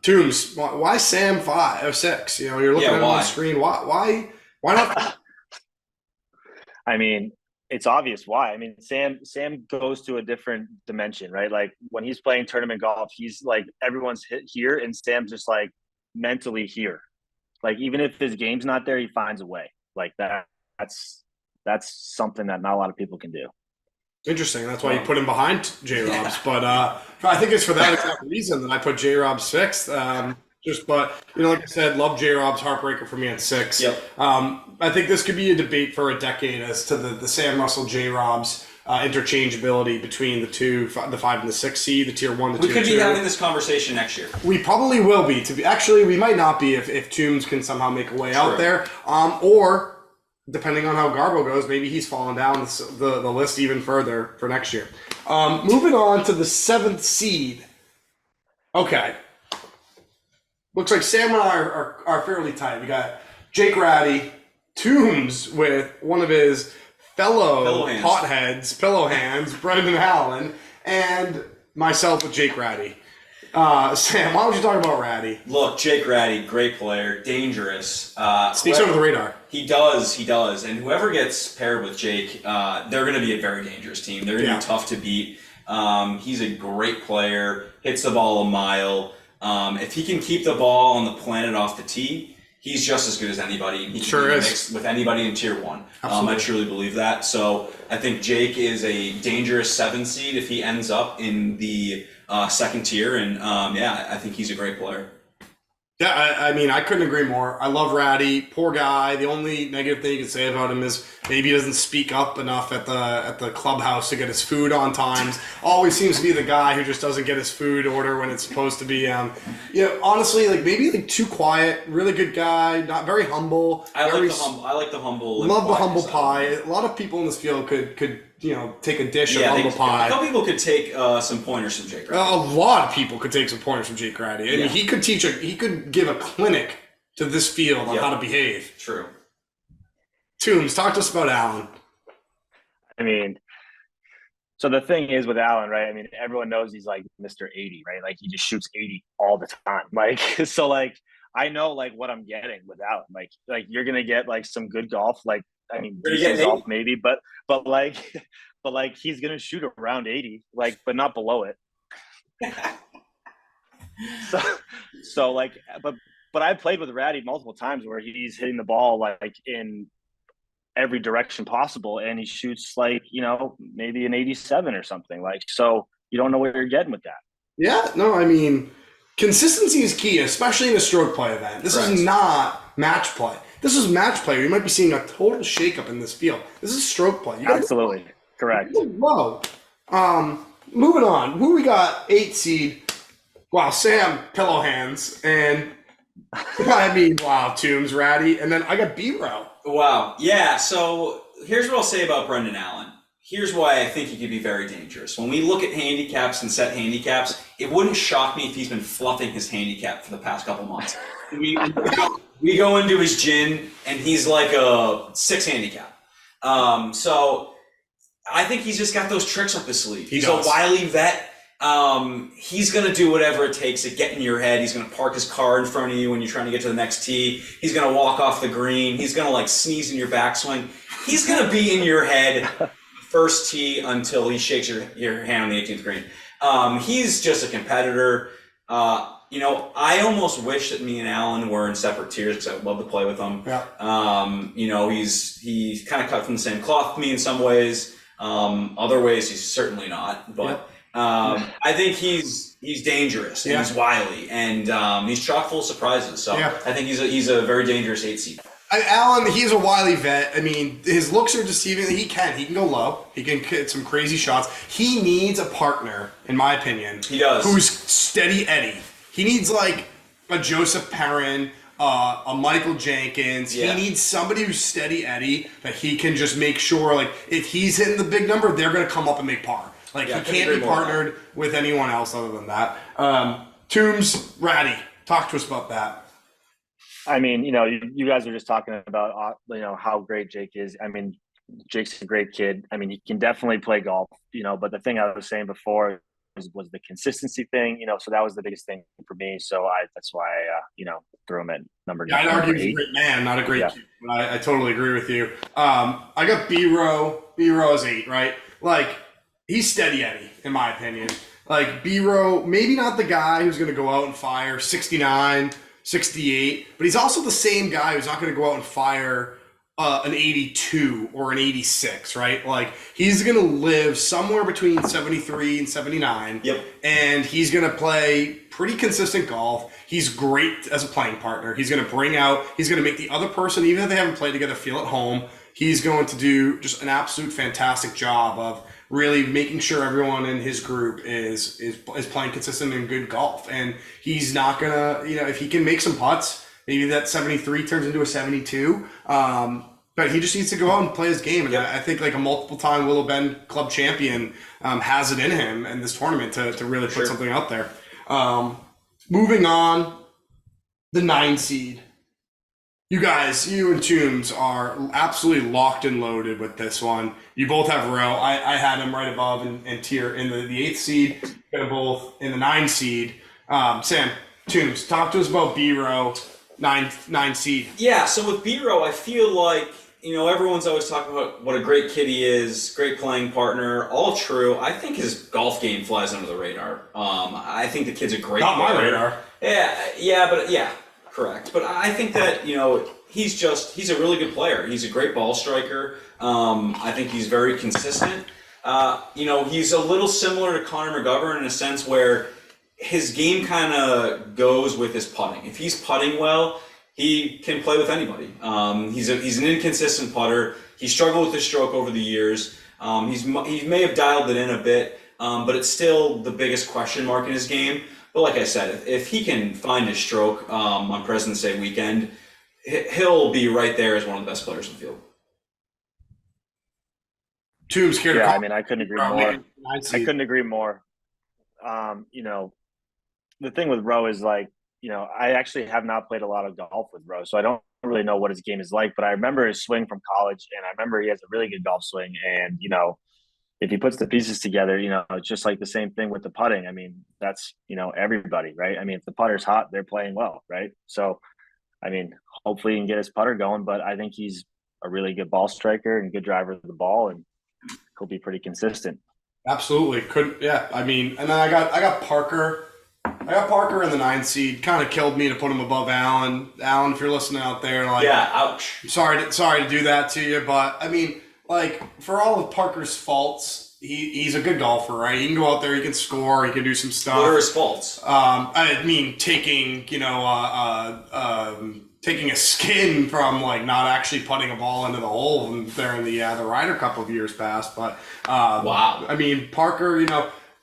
Toombs, why Sam 5 or 6? You're looking at it on the screen. Why not? I mean, it's obvious why. I mean, Sam goes to a different dimension, right? When he's playing tournament golf, he's everyone's hit here, and Sam's just mentally here. Even if his game's not there, he finds a way. that's something that not a lot of people can do. Interesting. That's why you put him behind J Robs. But I think it's for that exact reason that I put J Robs sixth. But like I said, love J Robs, heartbreaker for me at 6. Yep. I think this could be a debate for a decade as to the Sam Russell J Robs interchangeability between the 5 and the 6 seed, the tier 1, the tier 2. We could be having this conversation next year. We probably will be. Actually, we might not be if Toombs can somehow make a way out there, or depending on how Garbo goes, maybe he's fallen down the list even further for next year. Moving on to the 7th seed. Okay. Looks like Sam and I are fairly tight. We got Jake Ratty, Toombs with one of his fellow potheads, pillow hands, Brendan Allen, and myself with Jake Ratty. Sam, why don't you talk about Ratty? Look, Jake Ratty, great player, dangerous. Sneaks under the radar. He does. And whoever gets paired with Jake, they're going to be a very dangerous team. They're going to be tough to beat. He's a great player, hits the ball a mile. If he can keep the ball on the planet off the tee, he's just as good as anybody. He sure can is. mix with anybody in tier 1. I truly believe that. So I think Jake is a dangerous 7 seed if he ends up in the 2nd tier. And I think he's a great player. Yeah, I mean, I couldn't agree more. I love Ratty. Poor guy. The only negative thing you can say about him is maybe he doesn't speak up enough at the clubhouse to get his food on times. Always seems to be the guy who just doesn't get his food order when it's supposed to be. Honestly, maybe too quiet. Really good guy. Not very humble. I like the humble. Love the humble pie. A lot of people in this field could take a dish of humble pie. Some people could take some pointers from Jake Ratty. A lot of people could take some pointers from Jake Ratty. I mean, he could give a clinic to this field on how to behave. True. Toombs, talk to us about Allen. I mean, so the thing is with Allen, right? I mean, everyone knows he's like Mr. 80, right? Like he just shoots 80 all the time. I know what I'm getting with Allen. Like you're gonna get some good golf. Decent golf maybe, but he's gonna shoot around 80, but not below it. But I played with Ratty multiple times where he's hitting the ball in every direction possible, and he shoots maybe an 87 or something. So you don't know where you're getting with that. Yeah, no, I mean, consistency is key, especially in a stroke play event. This is not match play. This is match play. You might be seeing a total shakeup in this field. This is stroke play. Absolutely correct. Whoa. Moving on. Who we got? 8 seed. Wow, Sam pillow hands, and I mean, wow, Toombs, Ratty, and then I got B-Row. Wow. Yeah. So here's what I'll say about Brendan Allen. Here's why I think he could be very dangerous. When we look at handicaps and set handicaps, it wouldn't shock me if he's been fluffing his handicap for the past couple months. We go into his gin, and he's like a 6 handicap. So I think he's just got those tricks up his sleeve. He's a wily vet. He's going to do whatever it takes to get in your head. He's going to park his car in front of you when you're trying to get to the next tee. He's going to walk off the green. He's going to sneeze in your backswing. He's going to be in your head first tee until he shakes your hand on the 18th green. He's just a competitor. I almost wish that me and Allen were in separate tiers because I would love to play with him. Yeah. He's kind of cut from the same cloth with me in some ways. Other ways he's certainly not. But I think he's dangerous and he's wily and he's chock full of surprises. So I think he's a very dangerous 8 seed. Allen, he's a wily vet. I mean, his looks are deceiving. He can go low. He can hit some crazy shots. He needs a partner, in my opinion. He does. Who's steady Eddie. He needs a Joseph Perrin, a Michael Jenkins. Yeah. He needs somebody who's steady Eddie that he can just make sure, if he's hitting the big number, they're going to come up and make par. He can't be partnered with anyone else other than that. Toombs, Ratty, talk to us about that. I mean, you guys are just talking about, how great Jake is. I mean, Jake's a great kid. I mean, he can definitely play golf, but the thing I was saying before was the consistency thing, so that was the biggest thing for me. So that's why I, threw him at number 9. I'd argue he's a great man, not a great kid. But I totally agree with you. I got B-Row. B-Row is 8, right? He's steady Eddie, in my opinion. B-Row, maybe not the guy who's going to go out and fire 69, 68, but he's also the same guy who's not going to go out and fire an 82 or an 86, right? Like he's going to live somewhere between 73 and 79. Yep. And he's going to play pretty consistent golf. He's great as a playing partner. He's going to make the other person, even if they haven't played together, feel at home. He's going to do just an absolute fantastic job of really making sure everyone in his group is playing consistent and good golf. And he's not gonna, if he can make some putts, maybe that 73 turns into a 72. But he just needs to go out and play his game. And I think like a multiple-time Willow Bend Club champion has it in him in this tournament to really put something out there. Moving on, the 9 seed. You guys, you and Toombs are absolutely locked and loaded with this one. You both have Rowe. I had him right above and tier in the 8th seed. You got both in the 9 seed. Sam, Toombs, talk to us about B-Row, 9 seed. Yeah, so with B-Row, I feel like, everyone's always talking about what a great kid he is, great playing partner, all true. I think his golf game flies under the radar. I think the kid's a great Not player. my radar. Yeah, correct. But I think that, he's a really good player. He's a great ball striker. I think he's very consistent. He's a little similar to Connor McGovern in a sense where his game kind of goes with his putting. If he's putting well, he can play with anybody. He's an inconsistent putter. He struggled with his stroke over the years. He may have dialed it in a bit, but it's still the biggest question mark in his game. But like I said, if he can find his stroke on President's Day weekend, he'll be right there as one of the best players in the field. Toombs, care to Yeah, call? I mean, I couldn't agree more. I couldn't agree more. The thing with Rowe is like, I actually have not played a lot of golf with Rowe, so I don't really know what his game is like. But I remember his swing from college, and I remember he has a really good golf swing. And if he puts the pieces together, it's just like the same thing with the putting. I mean, that's everybody, right? I mean, if the putter's hot, they're playing well, right? So, I mean, hopefully he can get his putter going. But I think he's a really good ball striker and good driver of the ball, and he'll be pretty consistent. Absolutely. I mean, and then I got Parker. I got Parker in the 9 seed. Kind of killed me to put him above Allen. Allen, if you're listening out there, Ouch. Sorry to do that to you, but I mean, for all of Parker's faults, he's a good golfer, right? He can go out there, he can score, he can do some stuff. What are his faults? I mean, taking taking a skin from not actually putting a ball into the hole there in the Ryder Cup of years past. But wow. I mean, Parker,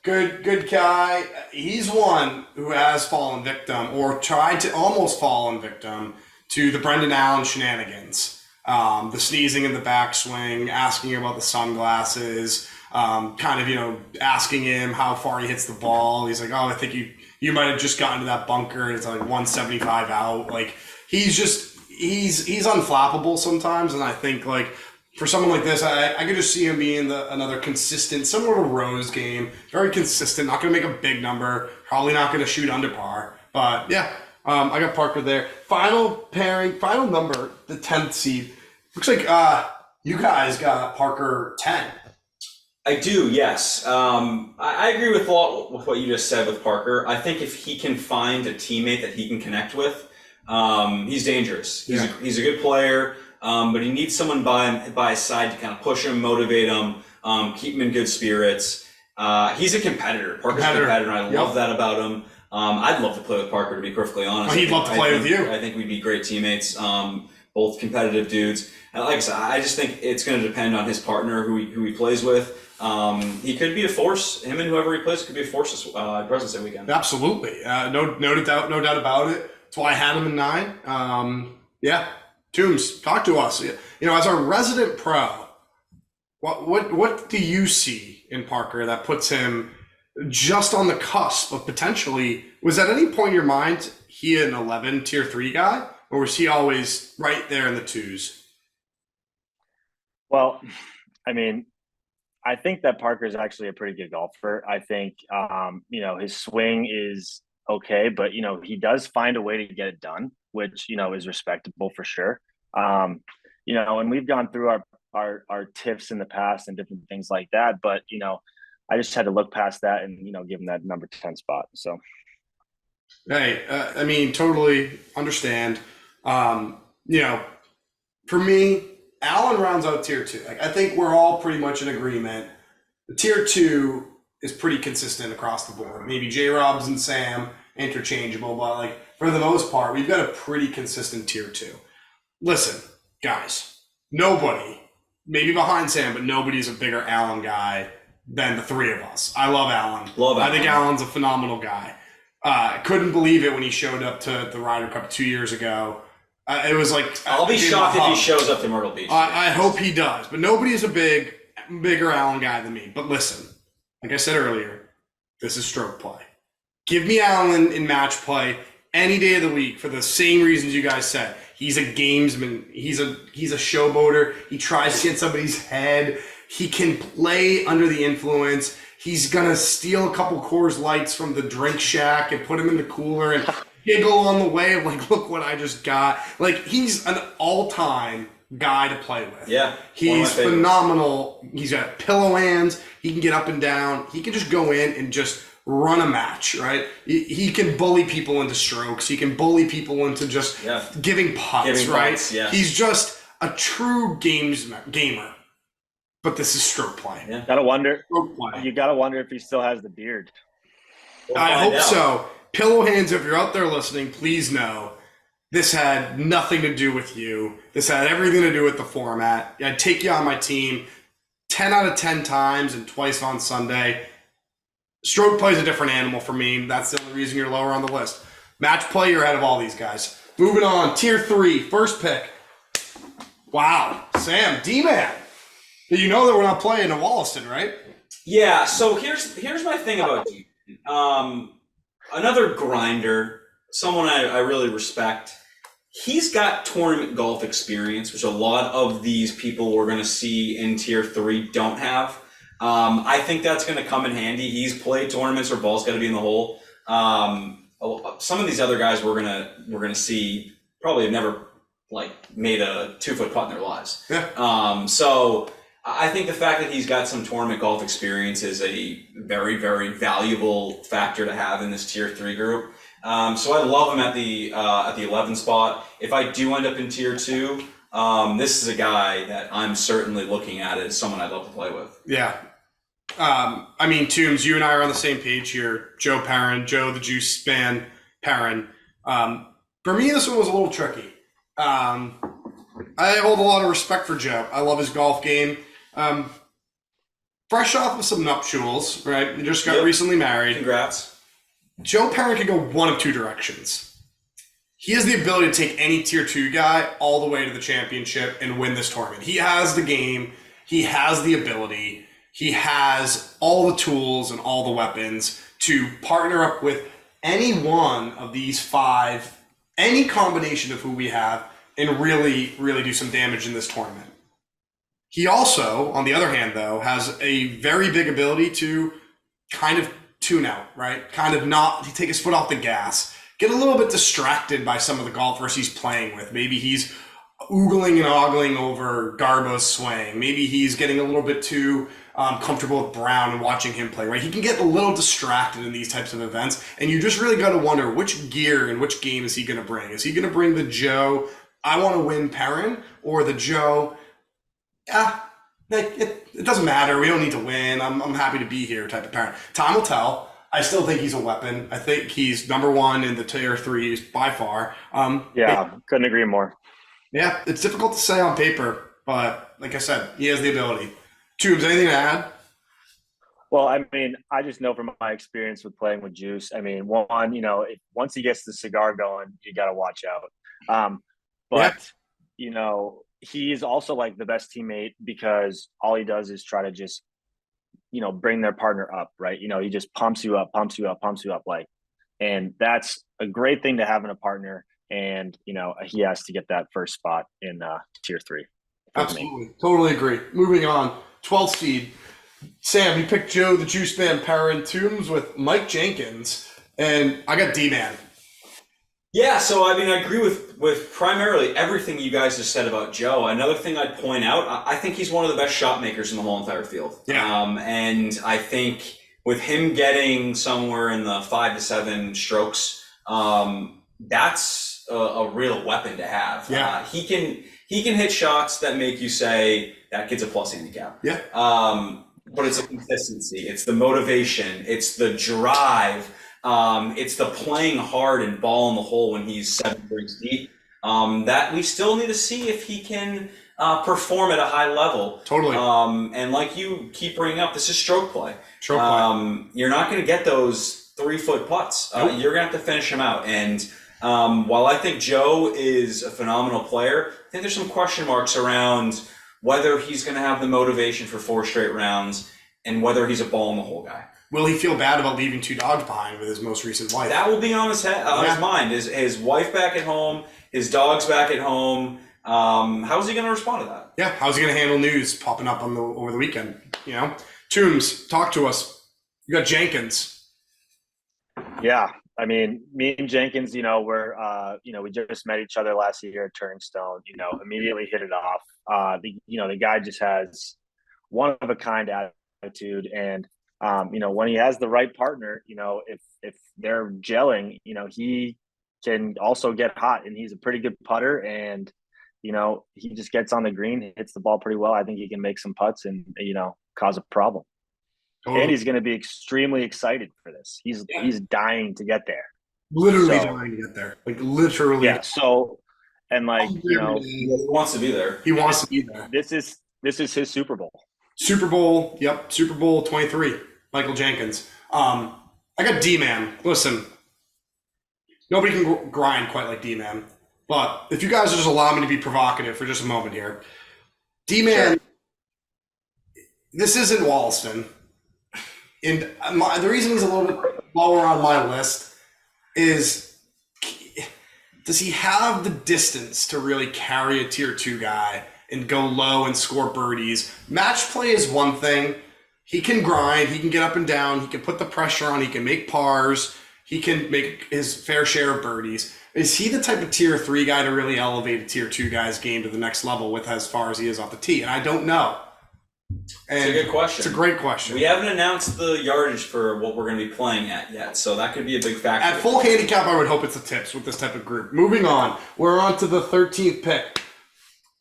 good guy. He's one who has fallen victim or tried to almost fallen victim to the Brendan Allen shenanigans. The sneezing in the backswing, asking about the sunglasses, asking him how far he hits the ball. He's like, oh, I think you might have just gotten to that bunker and it's 175 out. He's unflappable sometimes. And I think for someone like this, I could just see him being another consistent, similar to Rowe's game, very consistent, not going to make a big number, probably not going to shoot under par. But yeah, I got Parker there. Final number, the 10th seed. Looks like you guys got Parker 10. I do, yes. I agree with what you just said with Parker. I think if he can find a teammate that he can connect with, he's dangerous. He's a good player, but he needs someone by his side to kind of push him, motivate him, keep him in good spirits. He's a competitor. Parker's a competitor, and I love that about him. I'd love to play with Parker, to be perfectly honest. He'd love to play with you. I think we'd be great teammates, both competitive dudes. And like I said, I just think it's going to depend on his partner, who he plays with. He could be a force. Him and whoever he plays could be a force this President's Day weekend. Absolutely. No doubt about it. That's why I had him in 9. Yeah. Toombs, talk to us. As our resident pro, what do you see in Parker that puts him just on the cusp of potentially, was at any point in your mind he an 11 tier 3 guy, or was he always right there in the 2s? Well, I mean, I think that Parker is actually a pretty good golfer. I think, his swing is okay, but, he does find a way to get it done, which, is respectable for sure. And we've gone through our tips in the past and different things like that. But, I just had to look past that and, give him that number 10 spot. So. Hey, totally understand. For me, Allen rounds out tier 2. Like, I think we're all pretty much in agreement. The tier 2 is pretty consistent across the board. Maybe J-Robs and Sam interchangeable, but like for the most part, we've got a pretty consistent tier 2. Listen, guys, nobody, maybe behind Sam, but nobody's a bigger Allen guy than the three of us. I love Allen. I think Allen's a phenomenal guy. Couldn't believe it when he showed up to the Ryder Cup 2 years ago. It was like I'll be shocked if he shows up to Myrtle Beach. I hope he does, but nobody is a bigger Allen guy than me. But listen, like I said earlier, this is stroke play. Give me Allen in match play any day of the week for the same reasons you guys said. He's a gamesman. He's a showboater. He tries to get somebody's head. He can play under the influence. He's gonna steal a couple Coors Lights from the drink shack and put them in the cooler and giggle on the way of like, look what I just got. Like, he's an all-time guy to play with. Yeah. He's phenomenal. He's got pillow hands. He can get up and down. He can just go in and just run a match, right? He can bully people into strokes. He can bully people into just giving putts, right? Putts, yeah. He's just a true gamer. But this is stroke play. Yeah. Gotta wonder. You gotta wonder if he still has the beard. I hope so. Pillow hands, if you're out there listening, please know this had nothing to do with you. This had everything to do with the format. I'd take you on my team 10 out of 10 times and twice on Sunday. Stroke play is a different animal for me. That's the only reason you're lower on the list. Match play, you're ahead of all these guys. Moving on, tier 3, first pick. Wow, Sam, D-Man. You know that we're not playing in Wollaston, right? Yeah, so here's my thing about D-Man. Another grinder, someone I really respect. He's got tournament golf experience, which a lot of these people we're going to see in tier 3 don't have. I think that's going to come in handy. He's played tournaments where ball's got to be in the hole. Some of these other guys we're gonna see probably have never like made a 2-foot putt in their lives. Yeah. So I think the fact that he's got some tournament golf experience is a very, very valuable factor to have in this tier 3 group. So I love him at the 11 spot. If I do end up in tier 2, this is a guy that I'm certainly looking at as someone I'd love to play with. Yeah. I mean, Toombs, you and I are on the same page here. Joe Perrin, Joe the Juice Man Perrin. For me, this one was a little tricky. I hold a lot of respect for Joe. I love his golf game. Fresh off of some nuptials, right? He just got recently married. Congrats. Joe Perrin can go one of two directions. He has the ability to take any tier 2 guy all the way to the championship and win this tournament. He has the game. He has the ability. He has all the tools and all the weapons to partner up with any one of these 5, any combination of who we have, and really, really do some damage in this tournament. He also, on the other hand, though, has a very big ability to kind of tune out, right? Kind of not take his foot off the gas, get a little bit distracted by some of the golfers he's playing with. Maybe he's oogling and ogling over Garbo's swing. Maybe he's getting a little bit too comfortable with Brown and watching him play, right? He can get a little distracted in these types of events, and you just really got to wonder which gear and which game is he going to bring? Is he going to bring the Joe, I want to win Perrin, or the Joe, it doesn't matter, we don't need to win, I'm happy to be here type of Perrin? Time will tell. I still think he's a weapon. I think he's number 1 in the tier 3s by far. Couldn't agree more. Yeah, it's difficult to say on paper, but like I said, he has the ability. Tubes, anything to add? Well, I mean, I just know from my experience with playing with Juice. I mean, one, once he gets the cigar going, you got to watch out. He is also like the best teammate because all he does is try to just, bring their partner up, right? He just pumps you up, and that's a great thing to have in a partner. And, he has to get that first spot in tier 3. Absolutely. Totally agree. Moving on. 12 seed. Sam, you picked Joe the Juice Man Perrin, Toombs with Mike Jenkins, and I got D-Man. Yeah, so I mean, I agree with primarily everything you guys just said about Joe. Another thing I'd point out, I think he's one of the best shot makers in the whole entire field. Yeah. And I think with him getting somewhere in the 5 to 7 strokes, that's a real weapon to have. Yeah. He he can hit shots that make you say that kid's a plus handicap. Yeah. But it's a consistency. It's the motivation. It's the drive. It's the playing hard and ball in the hole when he's 7 drinks deep. That we still need to see if he can perform at a high level. Totally. And like you keep bringing up, this is stroke play. Stroke play. You're not going to get those 3-foot putts. Nope. You're going to have to finish him out. And while I think Joe is a phenomenal player, I think there's some question marks around whether he's going to have the motivation for 4 straight rounds and whether he's a ball in the hole guy. Will he feel bad about leaving 2 dogs behind with his most recent wife? That will be on his head, his mind. His wife back at home, his dog's back at home. How's he going to respond to that? Yeah, how's he going to handle news popping up over the weekend? You know, Toombs, talk to us. You got Jenkins. Yeah, I mean, me and Jenkins, we just met each other last year at Turnstone. Immediately hit it off. The guy just has one of a kind attitude, and when he has the right partner, if they're gelling, he can also get hot, and he's a pretty good putter, and he just gets on the green, hits the ball pretty well. I think he can make some putts and cause a problem. Totally. And he's going to be extremely excited for this. He's dying to get there. Literally dying to get there. Like literally. Yeah. So, and he wants to be there. He wants to be there. This is his Super Bowl. Super Bowl. Yep. Super Bowl 23. Michael Jenkins. I got D-Man. Listen, nobody can grind quite like D-Man. But if you guys will just allow me to be provocative for just a moment here. D-Man, sure. This isn't Walston. And the reason he's a little bit lower on my list is, does he have the distance to really carry a tier 2 guy and go low and score birdies? Match play is one thing. He can grind. He can get up and down. He can put the pressure on. He can make pars. He can make his fair share of birdies. Is he the type of tier 3 guy to really elevate a tier 2 guy's game to the next level with as far as he is off the tee? And I don't know. And it's a good question. It's a great question. We haven't announced the yardage for what we're going to be playing at yet, so that could be a big factor. At full handicap, I would hope it's the tips with this type of group. Moving on, we're on to the 13th pick.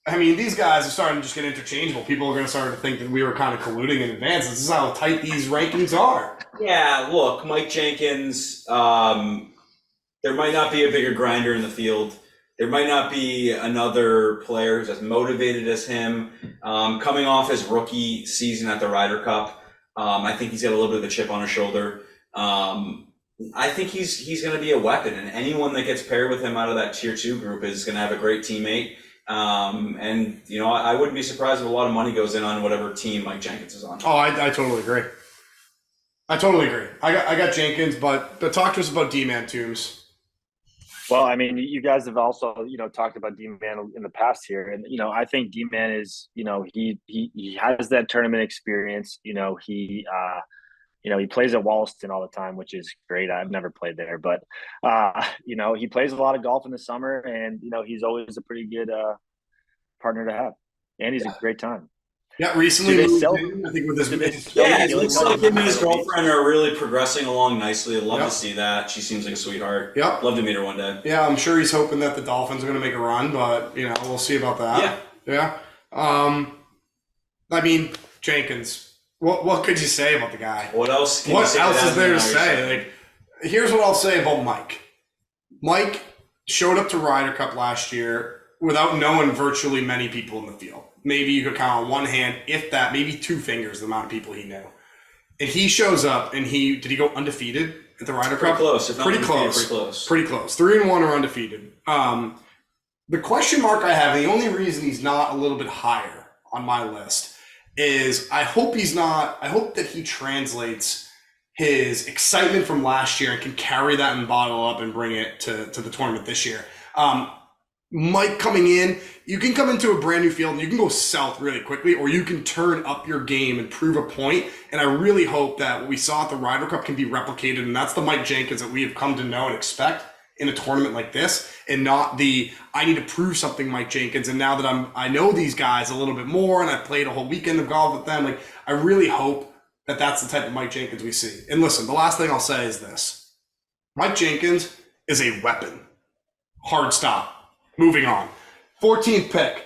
I mean, these guys are starting to just get interchangeable. People are going to start to think that we were kind of colluding in advance. This is how tight these rankings are. Yeah, look, Mike Jenkins, there might not be a bigger grinder in the field. There might not be another player who's as motivated as him. Coming off his rookie season at the Ryder Cup, I think he's got a little bit of a chip on his shoulder. I think he's going to be a weapon, and anyone that gets paired with him out of that tier 2 group is going to have a great teammate. And I wouldn't be surprised if a lot of money goes in on whatever team Mike Jenkins is on. Oh, I totally agree. I got Jenkins, but talk to us about D-Man, Toombs. Well, I mean, you guys have also, talked about D-Man in the past here. And, I think D-Man is, he has that tournament experience. He plays at Wallaston all the time, which is great. I've never played there, but, he plays a lot of golf in the summer, and, he's always a pretty good partner to have. And he's a great time. Yeah, recently moved in, I think with his it looks like him and his girlfriend are really progressing along nicely. I'd love to see that. She seems like a sweetheart. Yep. Love to meet her one day. Yeah, I'm sure he's hoping that the Dolphins are going to make a run, but we'll see about that. Yeah. I mean, Jenkins. What could you say about the guy? What else? What else is there to say? Like, here's what I'll say about Mike. Mike showed up to Ryder Cup last year without knowing virtually many people in the field. Maybe you could count on one hand, if that, maybe 2 fingers, the amount of people he knew. And he shows up, and did he go undefeated at the Ryder Cup? Pretty close. Pretty close. 3-1 or undefeated. The question mark I have, and the only reason he's not a little bit higher on my list, is I hope that he translates his excitement from last year and can carry that and bottle up and bring it to the tournament this year. Mike coming in, you can come into a brand new field and you can go south really quickly, or you can turn up your game and prove a point. And I really hope that what we saw at the Ryder Cup can be replicated. And that's the Mike Jenkins that we have come to know and expect in a tournament like this, and not the I need to prove something Mike Jenkins. And now that I know these guys a little bit more and I've played a whole weekend of golf with them, like I really hope that that's the type of Mike Jenkins we see. And listen, the last thing I'll say is this. Mike Jenkins is a weapon. Hard stop. Moving on. 14th pick.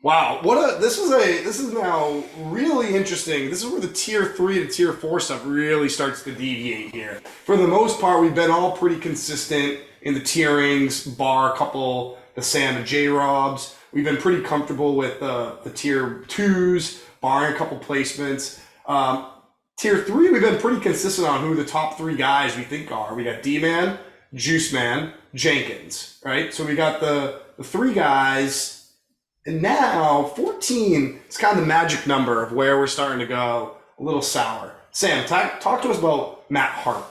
Wow, this is now really interesting. This is where the tier 3 to tier 4 stuff really starts to deviate here. For the most part, we've been all pretty consistent in the tierings, bar a couple the Sam and J Robs. We've been pretty comfortable with the tier 2s, barring a couple placements. Tier 3, we've been pretty consistent on who the top 3 guys we think are. We got D-Man, Juice Man, Jenkins, right? So we got the 3 guys. And now 14 is kind of the magic number of where we're starting to go a little sour. Sam, talk to us about Matt Hart.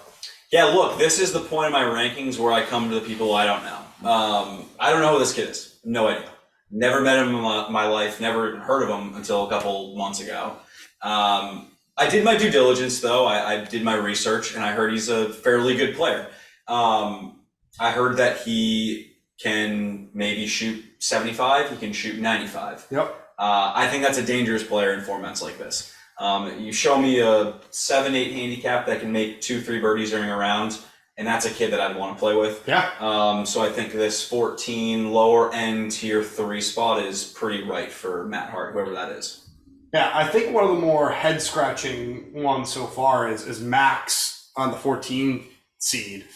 Yeah, look, this is the point of my rankings where I come to the people I don't know. I don't know who this kid is. No idea. Never met him in my life. Never heard of him until a couple months ago. I did my due diligence, though. I did my research, and I heard he's a fairly good player. I heard that he can maybe shoot 75. He can shoot 95. Yep. I think that's a dangerous player in formats like this. You show me a 7-8 handicap that can make 2-3 birdies during a round, and that's a kid that I'd want to play with. Yeah. So I think this 14 lower end tier 3 spot is pretty right for Matt Hart, whoever that is. Yeah, I think one of the more head scratching ones so far is Max on the 14 seed.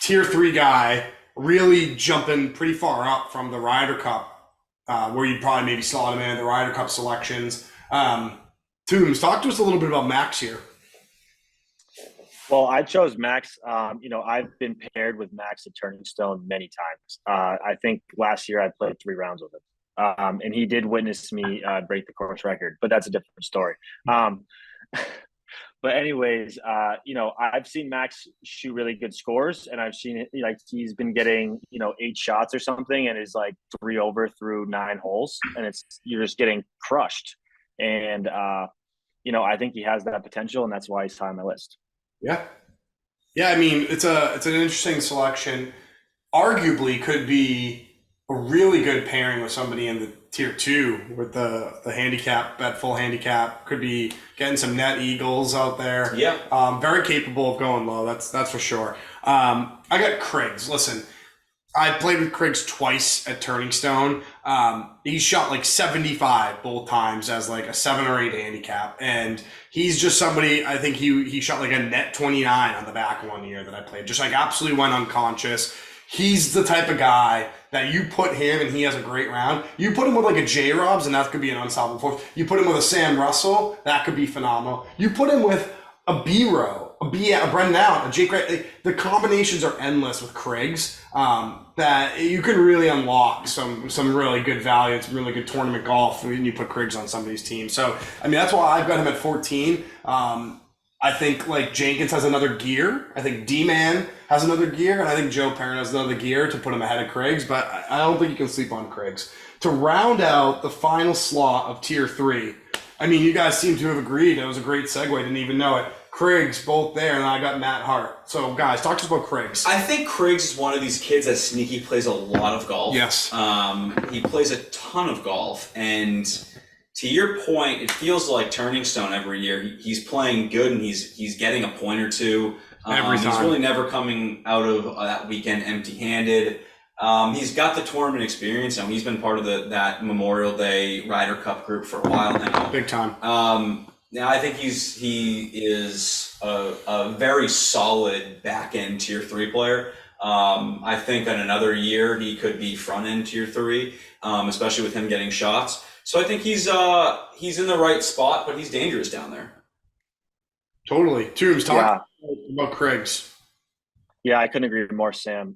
Tier 3 guy, really jumping pretty far up from the Ryder Cup, where you'd probably maybe slot him in the Ryder Cup selections. Toombs, talk to us a little bit about Max here. Well, I chose Max. I've been paired with Max at Turning Stone many times. I think last year I played 3 rounds with him, and he did witness me break the course record, but that's a different story. But anyways, I've seen Max shoot really good scores, and I've seen it like he's been getting 8 shots or something, and is like 3 over through 9 holes, and you're just getting crushed. And I think he has that potential, and that's why he's high on my list. Yeah. I mean, it's an interesting selection. Arguably, could be a really good pairing with somebody in the tier 2 with the handicap, bet full handicap. Could be getting some net eagles out there. Yeah. Very capable of going low. That's for sure. I got Craigs. Listen, I played with Craigs twice at Turning Stone. He shot like 75 both times as like a 7 or 8 handicap. And he's just somebody, I think he shot like a net 29 on the back one year that I played. Just like absolutely went unconscious. He's the type of guy that you put him and he has a great round. You put him with like a J Robs and that could be an unstoppable force. You put him with a Sam Russell, that could be phenomenal. You put him with a B-Row, a Brendan Allen, a Jake Wright. The combinations are endless with Craigs that you can really unlock some really good value, some really good tournament golf when you put Craigs on somebody's team. So, I mean, that's why I've got him at 14. I think like Jenkins has another gear. I think D-Man has another gear. And I think Joe Perrin has another gear to put him ahead of Craigs. But I don't think you can sleep on Craigs. To round out the final slot of tier 3, I mean, you guys seem to have agreed. It was a great segue. Didn't even know it. Craigs both there, and I got Matt Hart. So, guys, talk to us about Craigs. I think Craigs is one of these kids that sneaky plays a lot of golf. Yes. He plays a ton of golf, and to your point, it feels like Turning Stone every year. He's playing good, and he's getting a point or two. Every time. He's really never coming out of that weekend empty-handed. He's got the tournament experience, and he's been part of that Memorial Day Ryder Cup group for a while now. Big time. Now I think he is a very solid back end tier 3 player. I think in another year he could be front end tier 3, especially with him getting shots. So I think he's in the right spot, but he's dangerous down there. Totally. Toombs, talk about Craigs. Yeah, I couldn't agree more, Sam.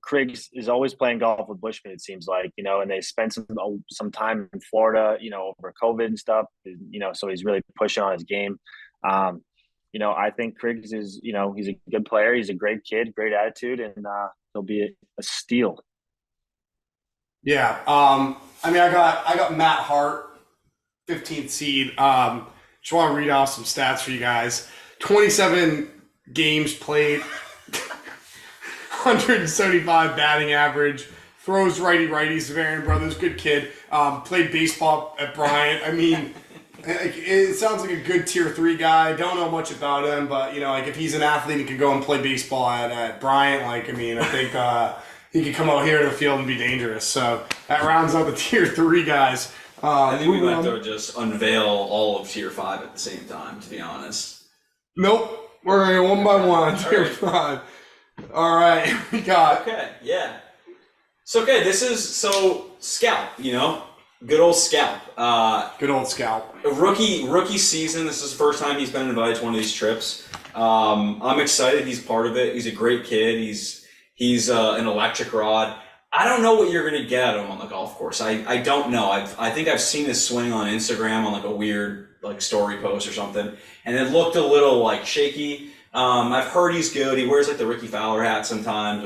Craigs is always playing golf with Bushman, it seems like, and they spent some time in Florida, over COVID and stuff, so he's really pushing on his game. I think Craigs is, he's a good player. He's a great kid, great attitude, and he'll be a steal. Yeah. I got Matt Hart, 15th seed. Just want to read off some stats for you guys. 27 games played, 175 batting average, throws righty-righties, Varian Brothers, good kid. Played baseball at Bryant. I mean, it sounds like a good tier 3 guy. Don't know much about him, but if he's an athlete and can go and play baseball at Bryant, I think he could come out here to the field and be dangerous. So that rounds out the tier 3 guys. I think we moving might on. to just unveil all of tier 5 at the same time, to be honest. Nope. We're going to go one by one on tier 5. All right. We got. Okay, yeah. So, Scalp, good old Scalp. Good old Scalp. A rookie season. This is the first time he's been invited to one of these trips. I'm excited he's part of it. He's a great kid. He's an electric rod. I don't know what you're going to get out of him on the golf course. I don't know. I think I've seen his swing on Instagram on like a weird like story post or something, and it looked a little like shaky. I've heard he's good. He wears like the Ricky Fowler hat sometimes,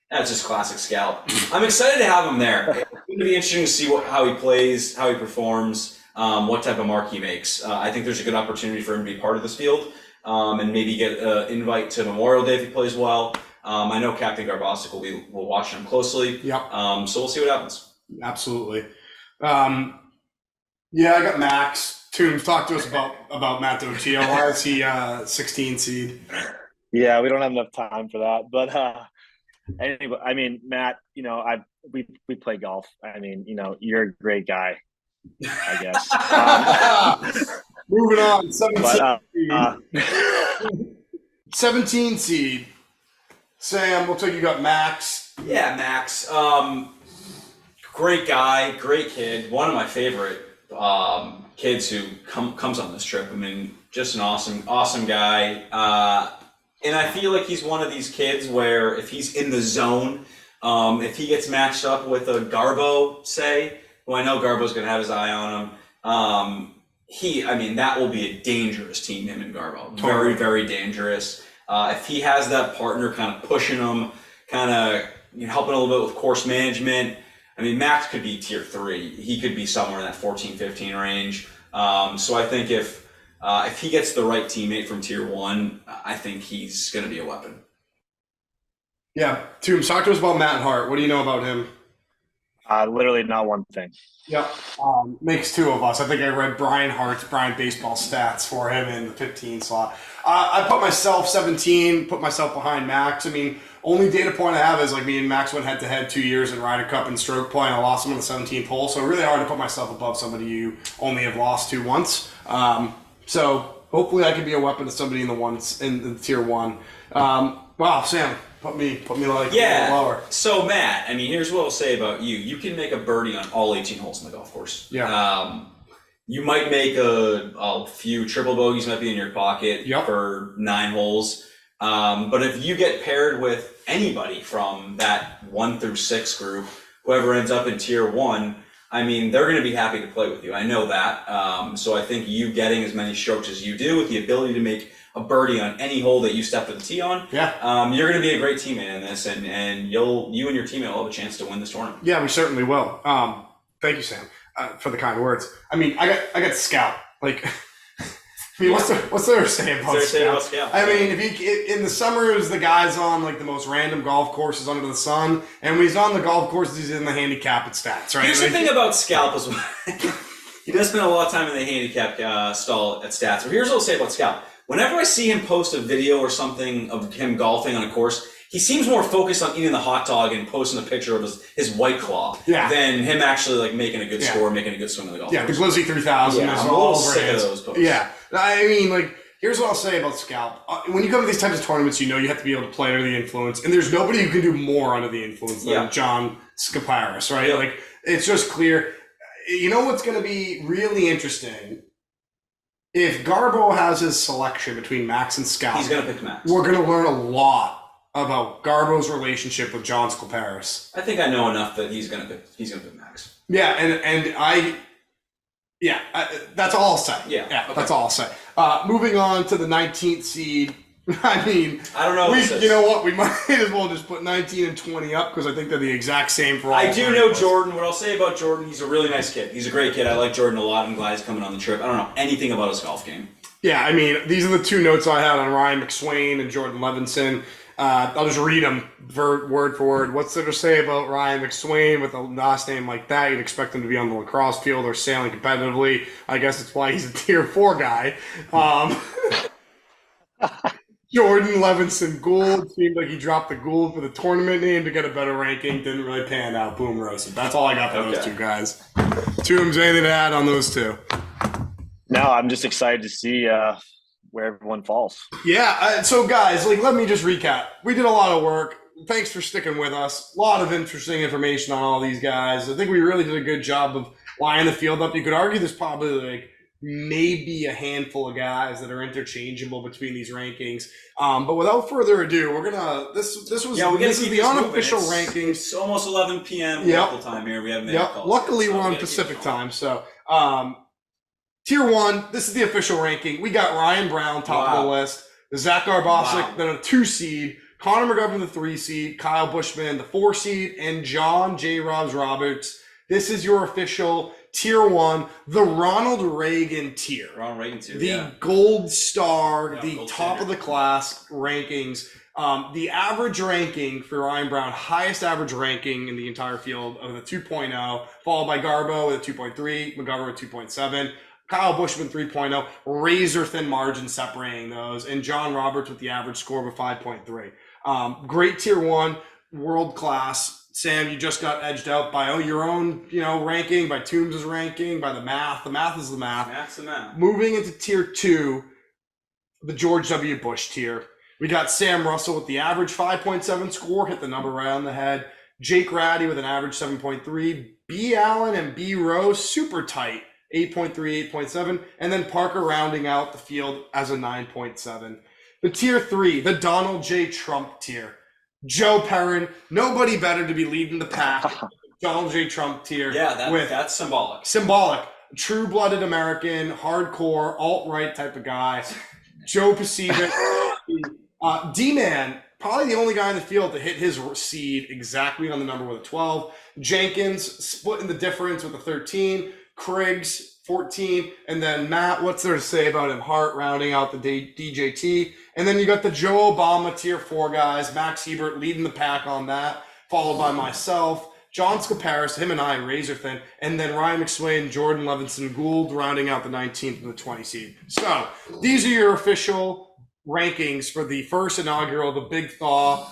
that's just classic Scalp. I'm excited to have him there. It's going to be interesting to see how he plays, how he performs, what type of mark he makes. I think there's a good opportunity for him to be part of this field, and maybe get an invite to Memorial Day if he plays well. I know Captain Garbosic will watch him closely. Yep. So we'll see what happens. Absolutely. Yeah, I got Max. Toombs, talk to us about Matt Dotia. Why is he 16 seed? Yeah, we don't have enough time for that. But anyway, I mean, Matt, we play golf. I mean, you're a great guy, I guess. Moving on, 17 seed. Sam, looks like you got Max. Yeah, Max. Great guy, great kid. One of my favorite kids who comes on this trip. I mean, just an awesome guy. And I feel like he's one of these kids where if he's in the zone, if he gets matched up with a Garbo, say, who I know Garbo's going to have his eye on him, that will be a dangerous team, him and Garbo. Very, very dangerous. If he has that partner kind of pushing him, kind of helping a little bit with course management, Max could be tier 3. He could be somewhere in that 14-15 range. So I think if he gets the right teammate from tier 1, I think he's going to be a weapon. Yeah. Toombs, talk to us about Matt Hart. What do you know about him? Literally not one thing. Yep. Makes 2 of us. I think I read Brian Baseball stats for him in the 15 slot. I put myself 17, put myself behind Max. Only data point I have is like me and Max went head-to-head 2 years in Ryder Cup and stroke play, and I lost him on the 17th hole. So really hard to put myself above somebody you only have lost to once. So hopefully I can be a weapon to somebody in the tier 1. Wow, Sam, put me like lower. So Matt, here's what I'll say about you. You can make a birdie on all 18 holes in the golf course. Yeah. You might make a few triple bogeys might be in your pocket for 9 holes. But if you get paired with anybody from that 1 through 6 group, whoever ends up in tier 1, they're going to be happy to play with you. I know that. So I think you getting as many strokes as you do with the ability to make a birdie on any hole that you step to the tee on, you're going to be a great teammate in this, and you and your teammate will have a chance to win this tournament. Yeah, we certainly will. Thank you, Sam, for the kind words. I got Scout. What's there to say about Scout? If in the summers the guy's on like the most random golf courses under the sun, and when he's on the golf courses, he's in the handicap stats, right? Here's the thing about Scalp as well. He does spend a lot of time in the handicap stall at stats. But here's what I'll say about Scalp. Whenever I see him post a video or something of him golfing on a course, he seems more focused on eating the hot dog and posting a picture of his White Claw than him actually making a good score, making a good swing on the golf course. The Glizzy 3000 is I'm a little sick of those posts. Yeah. Here's what I'll say about Scalp. When you come to these types of tournaments, you have to be able to play under the influence, and there's nobody who can do more under the influence than John Scaparis, right? Yeah. It's just clear. You know what's going to be really interesting? If Garbo has his selection between Max and Scalp, he's going to pick Max. We're going to learn a lot about Garbo's relationship with John Scaparis. I think I know enough that he's going to pick Max. Yeah, that's all I'll say. Yeah, okay. That's all I'll say. Moving on to the 19th seed. I don't know. You know what? We might as well just put 19 and 20 up because I think they're the exact same for all. I do know Jordan. What I'll say about Jordan, he's a really nice kid. He's a great kid. I like Jordan a lot. I'm glad he's coming on the trip. I don't know anything about his golf game. Yeah, these are the 2 notes I had on Ryan McSwain and Jordan Levinson. I'll just read them word for word. What's there to say about Ryan McSwain with a last name like that? You'd expect him to be on the lacrosse field or sailing competitively. I guess it's why he's a tier 4 guy. Jordan Levinson Gould seemed like he dropped the Gould for the tournament name to get a better ranking. Didn't really pan out. Boom roasted. That's all I got for those two guys. Toombs, anything to add on those two? No, I'm just excited to see where everyone falls. Yeah. So, guys, let me just recap. We did a lot of work. Thanks for sticking with us. A lot of interesting information on all these guys. I think we really did a good job of lining the field up. You could argue there's probably maybe a handful of guys that are interchangeable between these rankings. But without further ado, we're gonna this is the unofficial rankings. It's almost 11 p.m. Yep. local time here. We haven't made Yep. Luckily, we're on Pacific time, so. Tier 1, this is the official ranking. We got Ryan Brown, top of the list. Zach Garbosic, then a 2 seed. Connor McGovern, the 3 seed. Kyle Bushman, the 4 seed. And John J. Roberts. This is your official Tier 1, the Ronald Reagan tier. Ronald Reagan tier, the gold star, the gold top standard of the class rankings. The average ranking for Ryan Brown, highest average ranking in the entire field of the 2.0, followed by Garbo with a 2.3, McGovern with 2.7. Kyle Bushman 3.0, razor thin margin separating those, and John Roberts with the average score of a 5.3. Great tier 1, world class. Sam, you just got edged out by your own, ranking, by Toombs' ranking, by the math. The math is the math. Math's the math. Moving into tier 2, the George W. Bush tier. We got Sam Russell with the average 5.7 score, hit the number right on the head. Jake Ratty with an average 7.3. B. Allen and B. Rose, super tight. 8.3, 8.7, and then Parker rounding out the field as a 9.7. The tier 3, the Donald J. Trump tier. Joe Perrin, nobody better to be leading the pack. Donald J. Trump tier. Yeah, that's symbolic. Symbolic. True-blooded American, hardcore, alt-right type of guy. Joe Pasievich. D-Man, probably the only guy in the field to hit his seed exactly on the number with a 12. Jenkins, splitting the difference with a 13. Kriggs, 14, and then Matt, what's there to say about him? Hart rounding out the DJT. And then you got the Joe Obama tier 4 guys, Max Hebert leading the pack on that, followed by myself, John Scaparis, him and I, razor thin, and then Ryan McSwain, Jordan Levinson Gould rounding out the 19th and the 20 seed. So these are your official rankings for the first inaugural, the Big Thaw.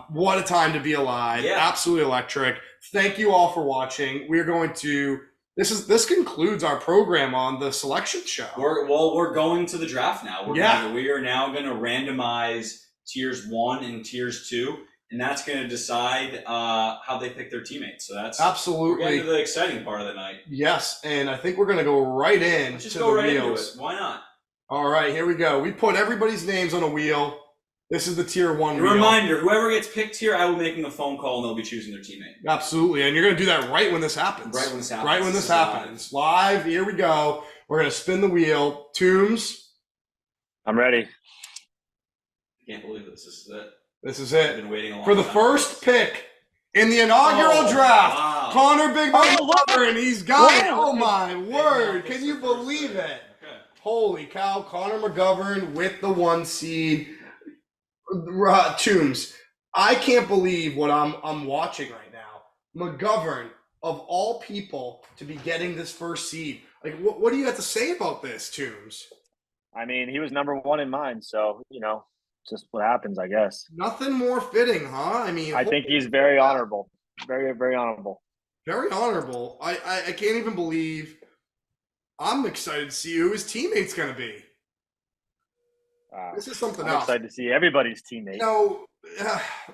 What a time to be alive. Yeah. Absolutely electric. Thank you all for watching. We're going to This concludes our program on the selection show. We're going to the draft now. We are now going to randomize tiers 1 and tiers 2, and that's going to decide how they pick their teammates. So that's absolutely the exciting part of the night. Yes, and I think we're going to go right in. Let's just go right into it. Why not? All right, here we go. We put everybody's names on a wheel. This is the tier 1 wheel. Reminder, whoever gets picked here, I will be making a phone call and they'll be choosing their teammate. Absolutely, and you're going to do that right when this happens. Right when this happens. Right when this happens. Live, here we go. We're going to spin the wheel. Toombs? I'm ready. Can't believe this. This is it. This is it. I've been waiting a long time. For the first pick in the inaugural draft, wow. Connor Big Brother, and he's got it. Oh, my word. Can you believe it? Okay. Holy cow. Connor McGovern with the 1 seed. Toombs, I can't believe what I'm watching right now. McGovern, of all people, to be getting this first seed. What do you have to say about this, Toombs? I mean, he was number 1 in mine, so just what happens, I guess. Nothing more fitting, huh? I mean, I think he's very honorable, very, very honorable. Very honorable. I can't even believe. I'm excited to see who his teammate's going to be. This is something else. I'm excited to see everybody's teammate.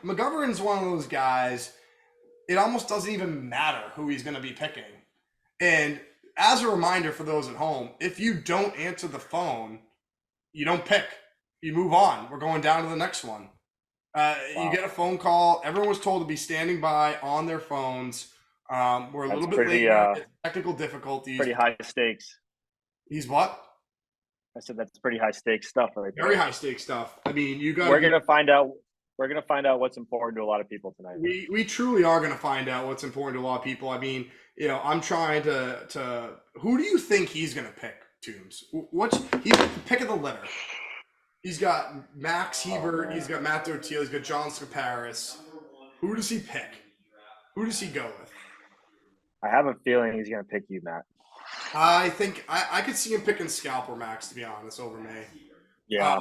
McGovern's one of those guys, it almost doesn't even matter who he's going to be picking. And as a reminder for those at home, if you don't answer the phone, you don't pick. You move on. We're going down to the next one. Wow. You get a phone call. Everyone was told to be standing by on their phones. We're a little bit late. Technical difficulties. Pretty high stakes. He's what? I said that's pretty high stakes stuff right there. Very high stakes stuff. I mean, you got. We're gonna find out. We're gonna find out what's important to a lot of people tonight. We truly are gonna find out what's important to a lot of people. I mean, I'm trying to. Who do you think he's gonna pick, Toombs? He's the pick of the litter. He's got Max Hebert. He's got Matt Dotiel. He's got John Scaparis. Who does he pick? Who does he go with? I have a feeling he's gonna pick you, Matt. I think I could see him picking Scalp or Max, to be honest, over me. Yeah.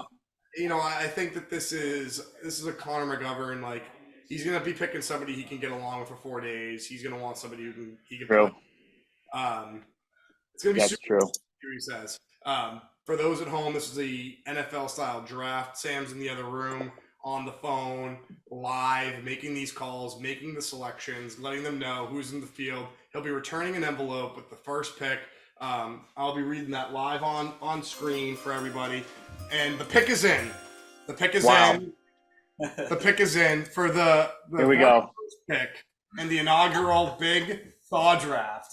I think that this is a Connor McGovern. Like, he's gonna be picking somebody he can get along with for 4 days. He's gonna want somebody he can play. True. Um, it's gonna be That's super true. cool to see what he says. For those at home, this is the NFL style draft. Sam's in the other room on the phone, live, making these calls, making the selections, letting them know who's in the field. He'll be returning an envelope with the first pick. I'll be reading that live on screen for everybody. And the pick is in. The pick is Wow. in. The pick is in for the Here we go. first pick in the inaugural Big Thaw draft.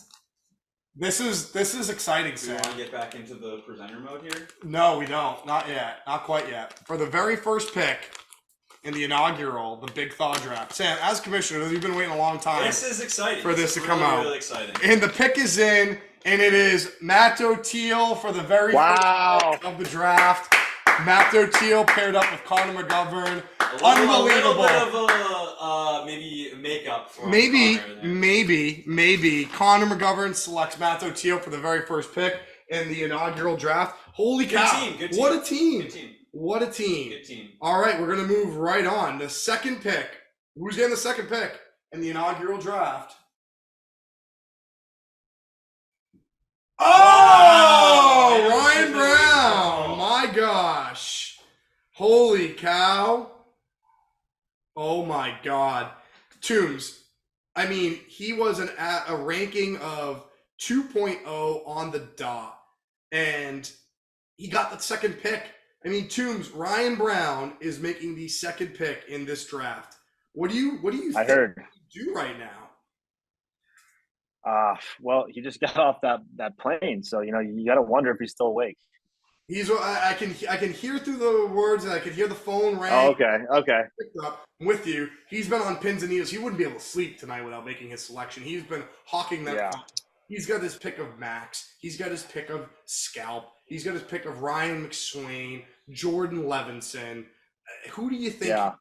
This is exciting, Do we Sam. want to get back into the presenter mode here? No, we don't. Not yet. Not quite yet. For the very first pick in the inaugural, the Big Thaw draft. Sam, as commissioner, you've been waiting a long time This is exciting. for this to is come really, out. Really exciting. And the pick is in, and it is Matt O'Teal for the very Wow. first pick of the draft. Matt O'Teal paired up with Connor McGovern. A Unbelievable. little bit of maybe makeup for Maybe, Connor there. maybe Connor McGovern selects Matt O'Teal for the very first pick in the inaugural draft. Holy Good cow! team, good team. What a team! Good team. What a team! Good team. All right, we're gonna move right on. The second pick. Who's getting the second pick in the inaugural draft? Oh, Wow. Ryan Brown! My gosh! Holy cow! Oh my God, Toombs. I mean, he was a ranking of 2.0 on the dot, and he got the second pick. I mean, Toombs, Ryan Brown is making the second pick in this draft. What do you I think heard. he do right now? Well, he just got off that plane, so you got to wonder if he's still awake. I can hear through the words, and I can hear the phone ring. Oh, okay. Picked up with you. He's been on pins and needles. He wouldn't be able to sleep tonight without making his selection. He's been hawking that. Yeah. He's got his pick of Max. He's got his pick of Scalp. He's got his pick of Ryan McSwain, Jordan Levinson. Who do you think? Yeah.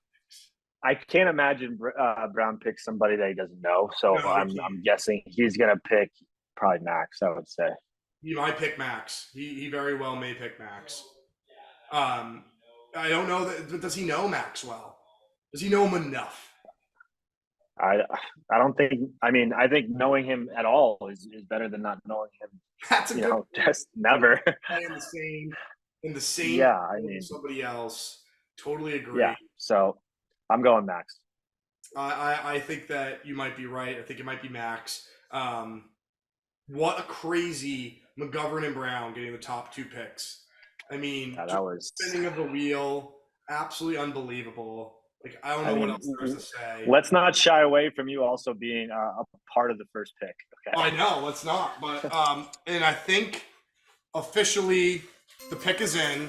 I can't imagine Brown picks somebody that he doesn't know, so No, I'm guessing he's gonna pick probably Max. I would say. He might pick Max. He very well may pick Max. I don't know that, but does he know Max well? Does he know him enough? I don't think. I mean, I think knowing him at all is better than not knowing him. That's a good Just never. play in the same. Yeah, I with mean, somebody else. Totally agree. yeah. So I'm going Max. I think that you might be right. I think it might be Max. What a crazy McGovern and Brown getting the top two picks. I mean, Yeah, that was. spinning of the wheel, absolutely unbelievable. Like, I don't know what else there's to say. Let's not shy away from you also being a part of the first pick. Okay. I know, let's not. But and I think officially the pick is in.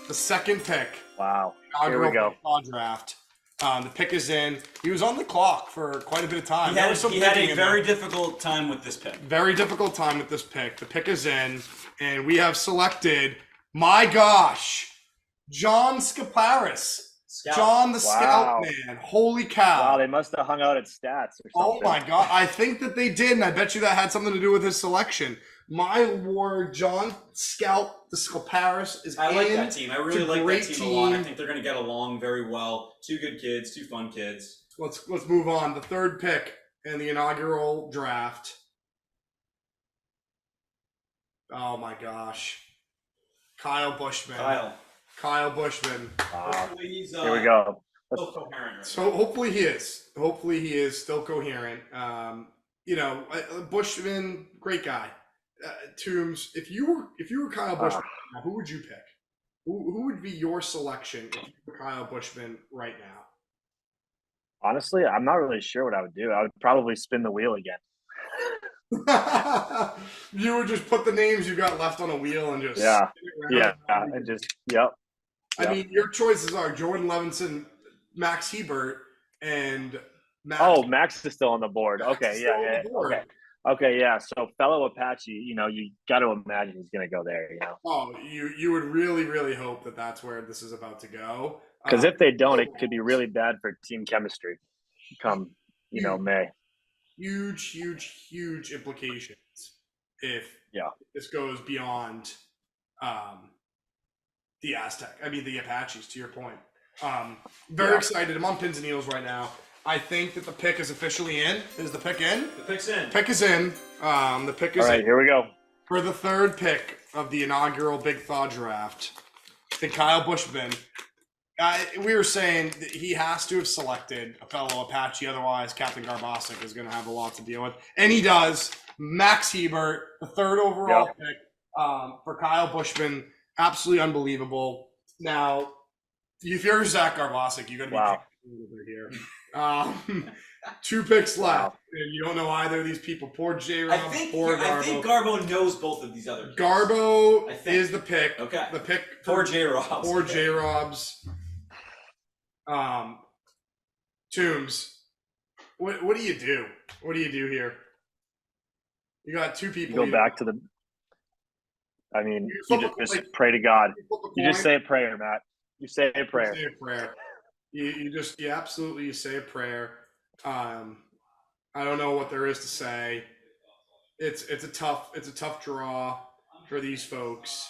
The second pick. Wow. Here we go. Draft. The pick is in. He was on the clock for quite a bit of time. He had, he had thinking a in very there. difficult time with this pick. Very difficult time with this pick. The pick is in, and we have selected, my gosh, John Scaparis. Scout. John the Wow. Scout Man. Holy cow. Wow, they must have hung out at stats or Oh something. my God. I think that they did, and I bet you that had something to do with his selection. My lord, John Scout the Scaparis is I like in. that team. I really It's a like great that team a lot. I team. think they're going to get along very well. Two good kids, two fun kids. Let's move on. The third pick in the inaugural draft. Oh my gosh. Kyle Bushman. Kyle Bushman. Wow. Hopefully he's Here we go. still coherent. So hopefully he is. Hopefully he is still coherent. Bushman, great guy. Toombs, if you were Kyle Bushman, who would you pick? Who would be your selection if you were Kyle Bushman right now? Honestly, I'm not really sure what I would do. I would probably spin the wheel again. You would just put the names you got left on a wheel and just Yeah. spin it Yeah, around. and just yep. I mean, your choices are Jordan Levinson, Max Hebert, and Max. Oh, Max is still on the board. Max Okay, is still on yeah. the board. Okay, yeah. So fellow Apache, you got to imagine he's gonna go there, Oh, you would really, really hope that that's where this is about to go. Because if they don't, it could be really bad for team chemistry. Come, May. Huge implications if Yeah. this goes beyond the Apaches, to your point. Very excited. I'm on pins and needles right now. I think that the pick is officially in. Is the pick in? The pick's in. Pick is in. The pick is All right, in. here we go. For the third pick of the inaugural Big Thaw draft, I think Kyle Bushman. We were saying that he has to have selected a fellow Apache, otherwise Captain Garbosic is going to have a lot to deal with. And he does. Max Hebert, the third overall pick for Kyle Bushman. Absolutely unbelievable. Now, if you're Zach Garbosic, you're going to be picking over here. 2 picks left, and you don't know either of these people. Poor J-Rob, poor Garbo. I think Garbo knows both of these other kids. Garbo is the pick. Okay. The pick for J-Robs. Poor J-Robs. Tombs, what do you do? What do you do here? You got 2 people. You go back to the. I mean, you just pray to God. You just say a prayer, Matt. You say a prayer. You say a prayer. You absolutely say a prayer. I don't know what there is to say. It's a tough draw for these folks.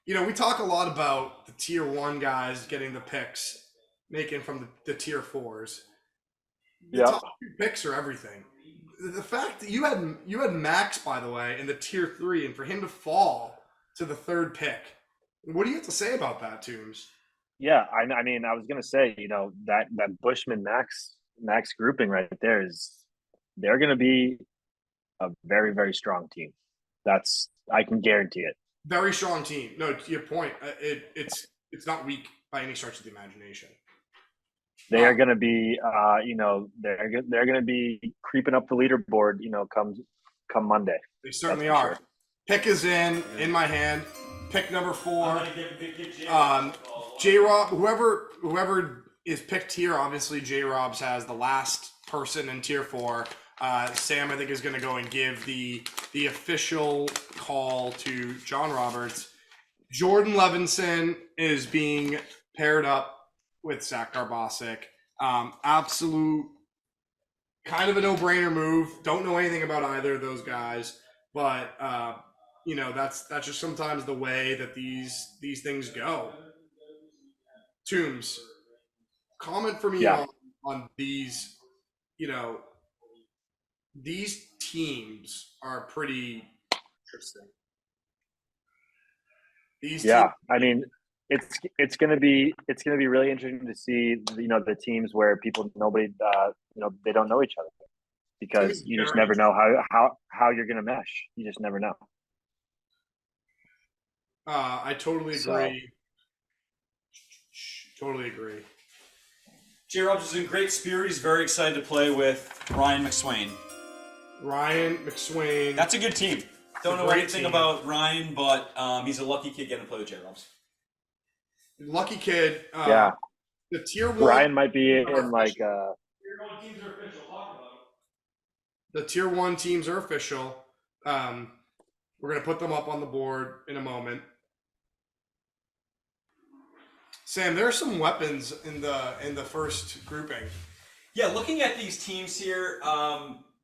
We talk a lot about the tier 1 guys getting the picks, making from the tier 4s. The top 2 picks are everything. The fact that you had Max, by the way, in the tier 3, and for him to fall to the 3rd pick, what do you have to say about that, Tombs? Yeah, I mean, I was gonna say, that Bushman Max grouping right there they're gonna be a very, very strong team. I can guarantee it. Very strong team. No, to your point, it's not weak by any stretch of the imagination. They are going to be, they're going to be creeping up the leaderboard, come Monday. They certainly are. Sure. Pick is in my hand. Pick number 4. J-Rob, whoever is picked here, obviously J-Robs has the last person in tier 4. Sam, I think, is going to go and give the official call to John Roberts. Jordan Levinson is being paired up with Zach Garbosic. Absolute kind of a no-brainer move. Don't know anything about either of those guys, but that's just sometimes the way that these things go. Tombs, comment for me on these. These teams are pretty interesting. I mean, it's going to be really interesting to see the teams where nobody they don't know each other, because you just never know how you're going to mesh. You just never know. I totally agree. Totally agree. J-Robs is in great spirit. He's very excited to play with Ryan McSwain. That's a good team. Don't know anything about Ryan, but he's a lucky kid getting to play with J-Robs. Lucky kid. The tier 1. Ryan might be in like. Tier 1 teams are official. Talk about it. The tier 1 teams are official. We're gonna put them up on the board in a moment. Sam, there are some weapons in the first grouping. Yeah, looking at these teams here,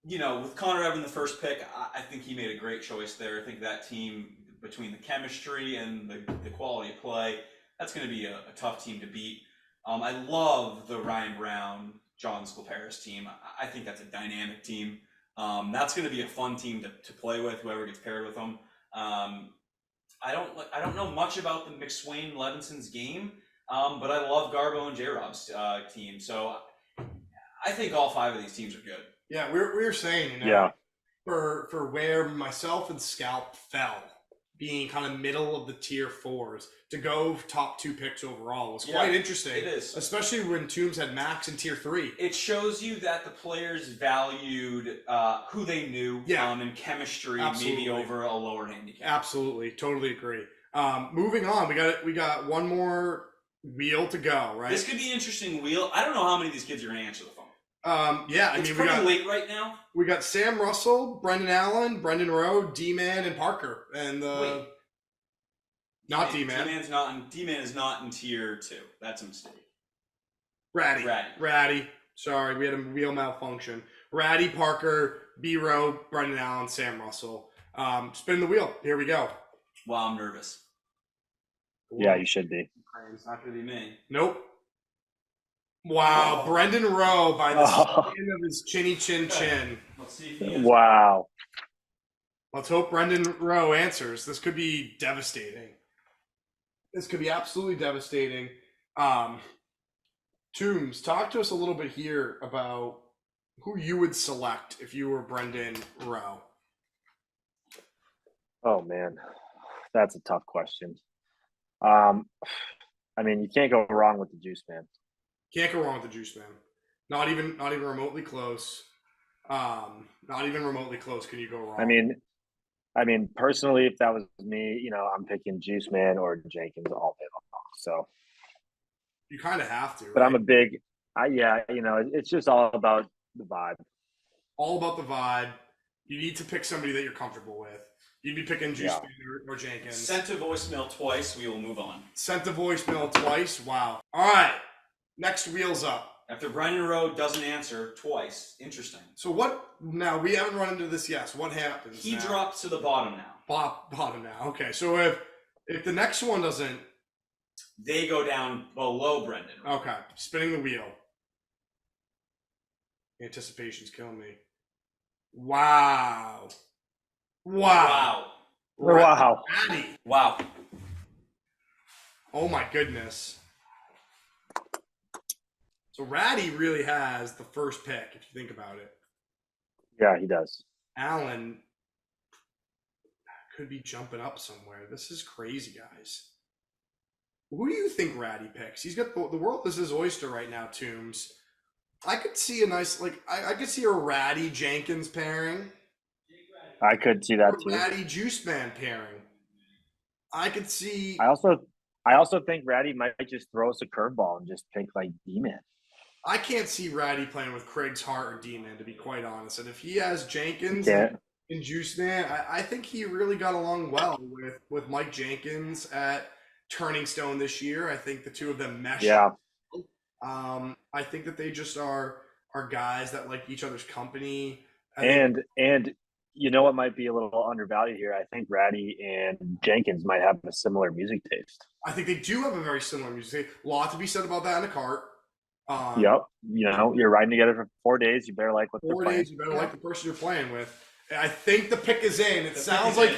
with Connor having the first pick, I think he made a great choice there. I think that team, between the chemistry and the quality of play, that's going to be a tough team to beat. I love the Ryan Brown, John Scalparis team. I think that's a dynamic team. That's going to be a fun team to play with, whoever gets paired with them. I don't know much about the McSwain Levinson's game, but I love Garbo and J-Rob's team. So I think all 5 of these teams are good. Yeah, we were saying, for where myself and Scalp fell, being kind of middle of the tier 4s, to go top 2 picks overall was quite interesting. It is. Especially when Tombs had Max in tier 3. It shows you that the players valued who they knew and chemistry, maybe over a lower handicap. Absolutely. Totally agree. Moving on, we got one more wheel to go, right? This could be an interesting wheel. I don't know how many of these kids are going to answer the phone. It's pretty late right now. We got Sam Russell, Brendan Allen, Brendan Rowe, D-Man, and Parker. And not D-Man. D-Man is not in tier 2. That's a mistake. Ratty. Sorry, we had a wheel malfunction. Ratty, Parker, B-Rowe, Brendan Allen, Sam Russell. Spin the wheel. Here we go. Wow, I'm nervous. Yeah, you should be. It's not going to be me. Nope. Wow, Brendan Rowe by the skin of his chinny chin chin. Let's see if he is. Wow. Let's hope Brendan Rowe answers. This could be devastating. This could be absolutely devastating. Toombs, talk to us a little bit here about who you would select if you were Brendan Rowe. Oh man, that's a tough question. I mean, you can't go wrong with the Juice Man. Can't go wrong with the Juice Man. Not even remotely close. Not even remotely close. Can you go wrong? I mean, personally, if that was me, I'm picking Juice Man or Jenkins all day long. So you kind of have to. Right? But I'm a big, it's just all about the vibe. All about the vibe. You need to pick somebody that you're comfortable with. You'd be picking Juice Man or Jenkins. Sent to voicemail twice. We will move on. Sent to voicemail twice. Wow. All right. Next wheels up. After Brendan Rowe doesn't answer twice. Interesting. So what? Now we haven't run into this yet. So what happens? He now? drops to the bottom now. Bottom now. Okay. So if the next one doesn't, they go down below Brendan Rowe. Okay. Spinning the wheel. Anticipation's killing me. Wow. Wow. Ratty. Wow. Oh my goodness. So Ratty really has the first pick, if you think about it. Yeah, he does. Allen could be jumping up somewhere. This is crazy, guys. Who do you think Ratty picks? He's got the world is his oyster right now, Toombs. I could see a nice, I could see a Ratty Jenkins pairing. I could see that too. Ratty Juice Man pairing. I could see. I also think Ratty might just throw us a curveball and just pick like D-Man. I can't see Ratty playing with Craig's Heart or D-Man, to be quite honest. And if he has Jenkins and Juice Man, I think he really got along well with Mike Jenkins at Turning Stone this year. I think the two of them mesh. Yeah. I think that they just are guys that like each other's company. And you know what might be a little undervalued here? I think Ratty and Jenkins might have a similar music taste. I think they do have a very similar music taste. A lot to be said about that in the cart. Yep. You're riding together for 4 days. You better like what they're playing. 4 days, you better like the person you're playing with. I think the pick is in. It sounds like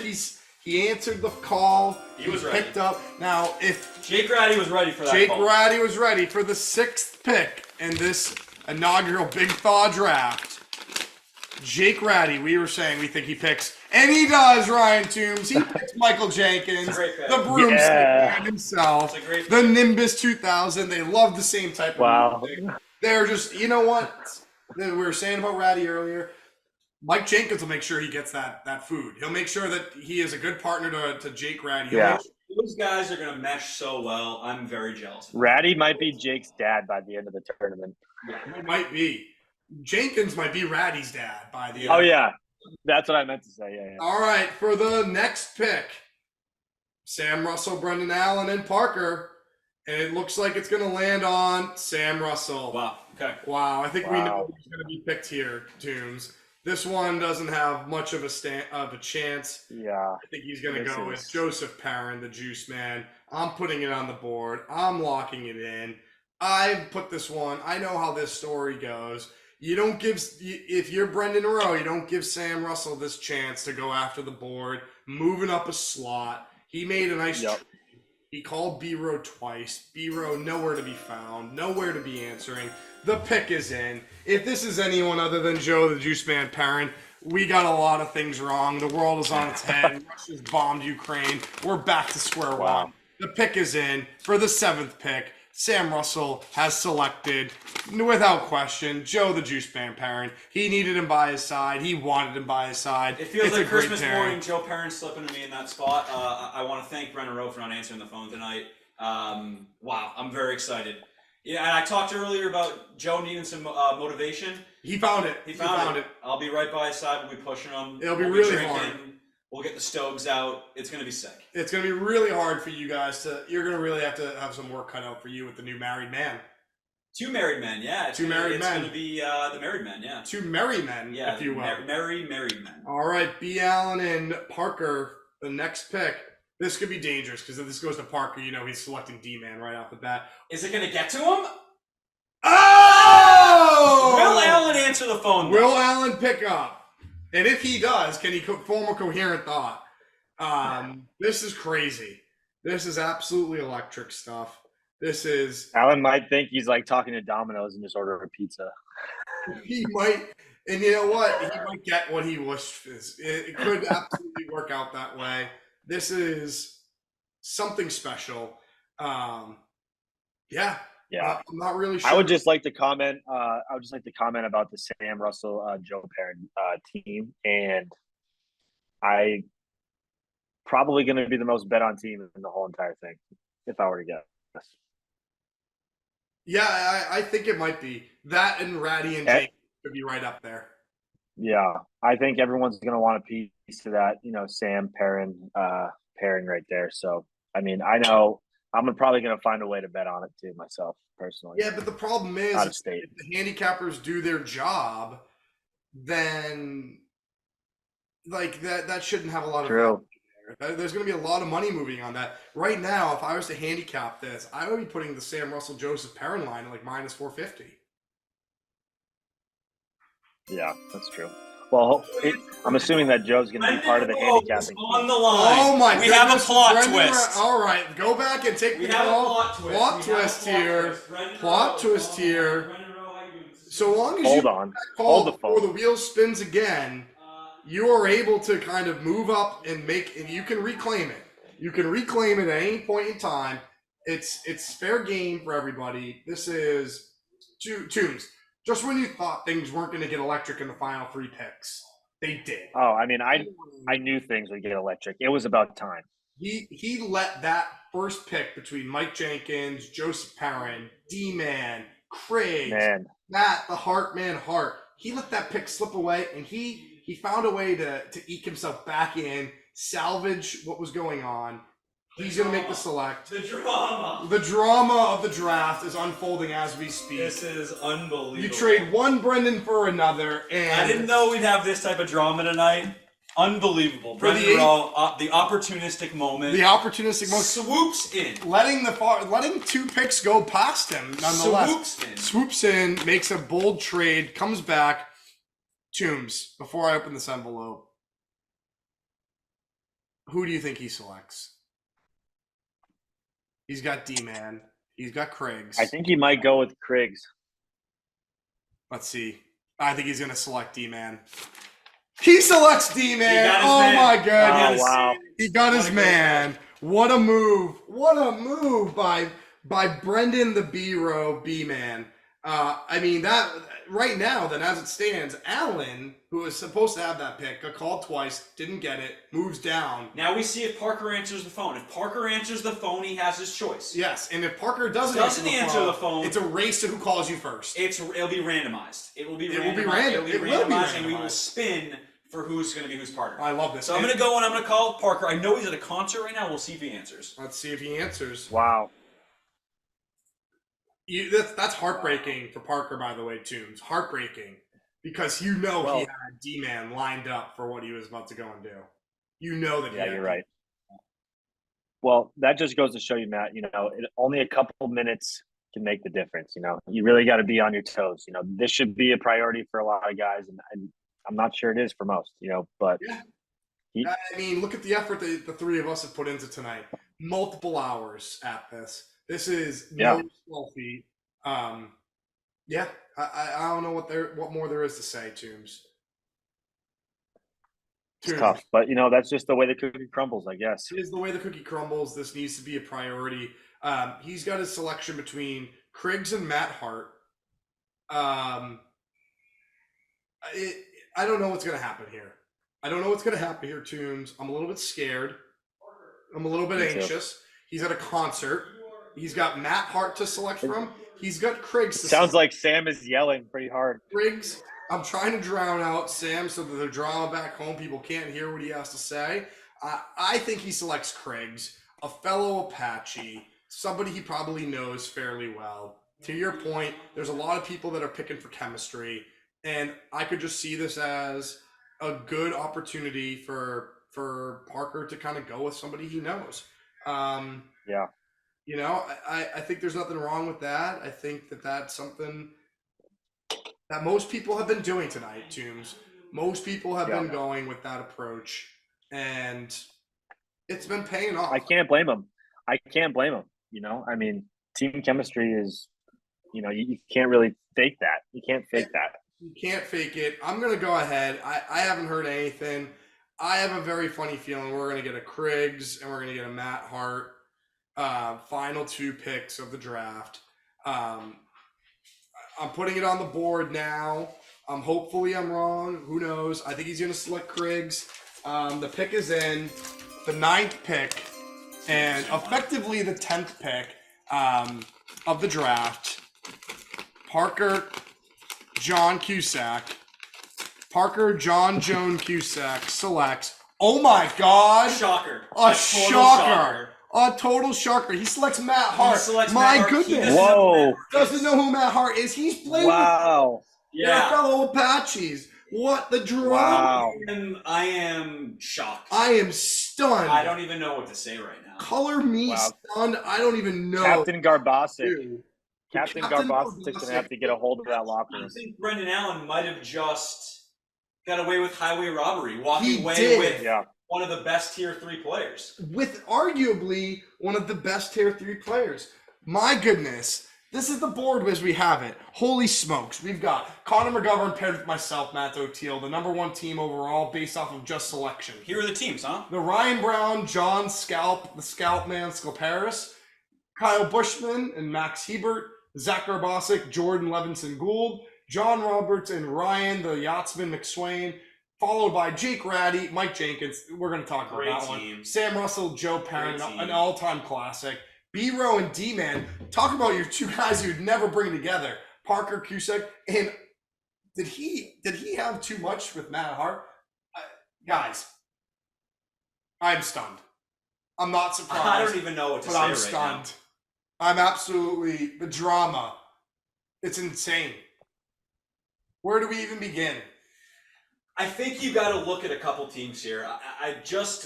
he answered the call. He was picked up. Now, if Jake Ratty was ready for that Jake call. Ratty was ready for the 6th pick in this inaugural Big Thaw draft. Jake Ratty, we were saying we think he picks, and he does, Ryan Toombs. He picks Michael Jenkins, the broomstick man himself, the Nimbus 2000. They love the same type of music. They're just, you know what? We were saying about Ratty earlier. Mike Jenkins will make sure he gets that food. He'll make sure that he is a good partner to Jake Ratty. Those guys are going to mesh so well. I'm very jealous. Ratty might be Jake's dad by the end of the tournament. Yeah, it might be. Jenkins might be Ratty's dad by the end. Oh, yeah. That's what I meant to say. Yeah. All right. For the next pick, Sam Russell, Brendan Allen, and Parker. And it looks like it's going to land on Sam Russell. Wow. Okay. Wow. I think we know who's going to be picked here, Toombs. This one doesn't have much of a chance. Yeah. I think he's going to go with Joseph Perrin, the Juice Man. I'm putting it on the board. I'm locking it in. I've put this one. I know how this story goes. If you're Brendan Rowe, you don't give Sam Russell this chance to go after the board, moving up a slot. He made a nice trade. He called B-Row twice. B-Row nowhere to be found, nowhere to be answering. The pick is in. If this is anyone other than Joe the Juice Man Perrin, we got a lot of things wrong. The world is on its head. Russia's bombed Ukraine. We're back to square one. The pick is in for the 7th pick. Sam Russell has selected, without question, Joe the Juice Man Perrin. He needed him by his side. He wanted him by his side. It feels like Christmas morning, Joe Perrin slipping to me in that spot. I want to thank Brendan Rowe for not answering the phone tonight. Wow, I'm very excited. Yeah, and I talked earlier about Joe needing some motivation. He found it. He found it. I'll be right by his side. We'll be pushing him. It'll be really hard. We'll get the stoves out. It's going to be sick. It's going to be really hard for you guys you're going to really have to have some work cut out for you with the new married man. 2 married men, yeah. It's going to be the married men, yeah. 2 merry men, yeah, if you will. Married men. All right, B. Allen and Parker, the next pick. This could be dangerous because if this goes to Parker, he's selecting D-man right off the bat. Is it going to get to him? Oh! Will Allen answer the phone? Will Allen pick up? And if he does, can he form a coherent thought? This is crazy. This is absolutely electric stuff. This is... Allen might think he's like talking to Domino's and just order a pizza. He might, and you know what? He might get what he wished. It could absolutely work out that way. This is something special. Yeah. I'm not really sure. I would just like to comment. About the Sam Russell, Joe Perrin team, and I probably going to be the most bet on team in the whole entire thing, if I were to guess. Yeah, I think it might be that, and Ratty and Jake could be right up there. Yeah, I think everyone's going to want a piece of that. Sam Perrin right there. So I mean, I know I'm probably going to find a way to bet on it too myself personally. Yeah, but the problem is, out of state. If the handicappers do their job, then like that shouldn't have a lot of True. There's going to be a lot of money moving on that. Right now, if I was to handicap this, I would be putting the Sam Russell Joseph Perrin line at like minus 450. Yeah, that's true. Well, I'm assuming that Joe's going to be part of the handicapping. On the line. Oh my We goodness. have a plot twist. All right, go back and take the call. Plot twist here. Plot twist here. So long as Hold on. call Hold the phone. before the wheel spins again, you are able to kind of move up and you can reclaim it. You can reclaim it at any point in time. It's fair game for everybody. This is Tombs. Just when you thought things weren't going to get electric in the final 3 picks, they did. Oh, I mean, I knew things would get electric. It was about time. He let that first pick between Mike Jenkins, Joseph Perrin, D-Man, Craig, Matt, the Heartman Hart. He let that pick slip away, and he found a way to eke himself back in, salvage what was going on. He's going to make the select. The drama. The drama of the draft is unfolding as we speak. This is unbelievable. You trade one Brendan for another, and I didn't know we'd have this type of drama tonight. Unbelievable. Brendan Rowe, the opportunistic moment. The opportunistic moment swoops in, letting 2 picks go past him. Nonetheless, swoops in, makes a bold trade, comes back. Tombs. Before I open this envelope, who do you think he selects? He's got D-Man. He's got Craig's. I think he might go with Craig's. Let's see. I think he's going to select D-Man. He selects D-Man. Oh, man. my goodness. Oh, wow. He got his man. What a move. What a move by Brendan the B-Row B-Man. I mean, that right now, then as it stands, Allen, who was supposed to have that pick, got called twice, didn't get it, moves down. Now we see if Parker answers the phone. If Parker answers the phone, he has his choice. Yes, and if Parker doesn't answer the phone, it's a race to who calls you first. It'll be randomized. It will be randomized. It will be randomized, and we will spin for who's going to be whose partner. I love this. So I'm going to go and I'm going to call Parker. I know he's at a concert right now. We'll see if he answers. Let's see if he answers. Wow. That's heartbreaking for Parker, by the way, Tombs. Heartbreaking. Because he had D-Man lined up for what he was about to go and do. You know that. Yeah, you're right. Well, that just goes to show you, Matt, only a couple minutes can make the difference. You really got to be on your toes. This should be a priority for a lot of guys, and I'm not sure it is for most, but. Yeah. I mean, look at the effort that the 3 of us have put into tonight. Multiple hours at this. This is no small feat. I don't know what more there is to say, Tombs. It's tough, but that's just the way the cookie crumbles, I guess. It is the way the cookie crumbles. This needs to be a priority. He's got his selection between Criggs and Matt Hart. I don't know what's going to happen here. Tombs. I'm a little bit scared. I'm a little bit anxious. He's at a concert. He's got Matt Hart to select from. He's got Criggs to Sounds like Sam is yelling pretty hard. Criggs, I'm trying to drown out Sam so that the drama back home, people can't hear what he has to say. I think he selects Criggs, a fellow Apache, somebody he probably knows fairly well. To your point, there's a lot of people that are picking for chemistry, and I could just see this as a good opportunity for for Parker to kind of go with somebody he knows. Yeah. You know, I think there's nothing wrong with that. I think that that's something that most people have been doing tonight, Toombs. Most people have been going with that approach, and it's been paying off. I can't blame him. You know, I mean, team chemistry is, you know, you can't really fake that. You can't fake that. You can't fake it. I'm going to go ahead. I haven't heard anything. I have a very funny feeling we're going to get a Kriggs and we're going to get a Matt Hart. Final 2 picks of the draft. I'm putting it on the board now. Hopefully I'm wrong. Who knows? I think he's going to select Kriggs. The pick is in. The 9th pick and effectively the 10th pick of the draft. Parker John Cusack selects. Oh my God! Shocker! A shocker! A total shocker. He selects Matt Hart. My goodness! Whoa! Doesn't know who Matt Hart is. He's played with their fellow Apaches. What the drama! Wow! I am shocked. I am stunned. I don't even know what to say right now. Color me stunned. I don't even know. Captain Garbasic. Dude. Captain Garbasic's going to have to get a hold of that locker room. I think Brendan Allen might have just got away with highway robbery, walking away with one of the best tier 3 players. With arguably one of the best tier 3 players. My goodness. This is the board as we have it. Holy smokes. We've got Connor McGovern paired with myself, Matt O'Teal, the number 1 team overall based off of just selection. Here are the teams, huh? The Ryan Brown, John Scalp, the Scalp Man, Scalparis, Kyle Bushman and Max Hebert, Zach Garbasic, Jordan Levinson Gould, John Roberts and Ryan, the Yachtsman McSwain, followed by Jake Ratty, Mike Jenkins. We're going to talk about that one. Sam Russell, Joe Parent, an all-time classic. B-Row and D-Man. Talk about your 2 guys you'd never bring together. Parker Cusack. And did he have too much with Matt Hart? Guys, I'm stunned. I'm not surprised. I don't even know what to say I'm right stunned. now. I'm absolutely the drama. It's insane. Where do we even begin? I think you got to look at a couple teams here.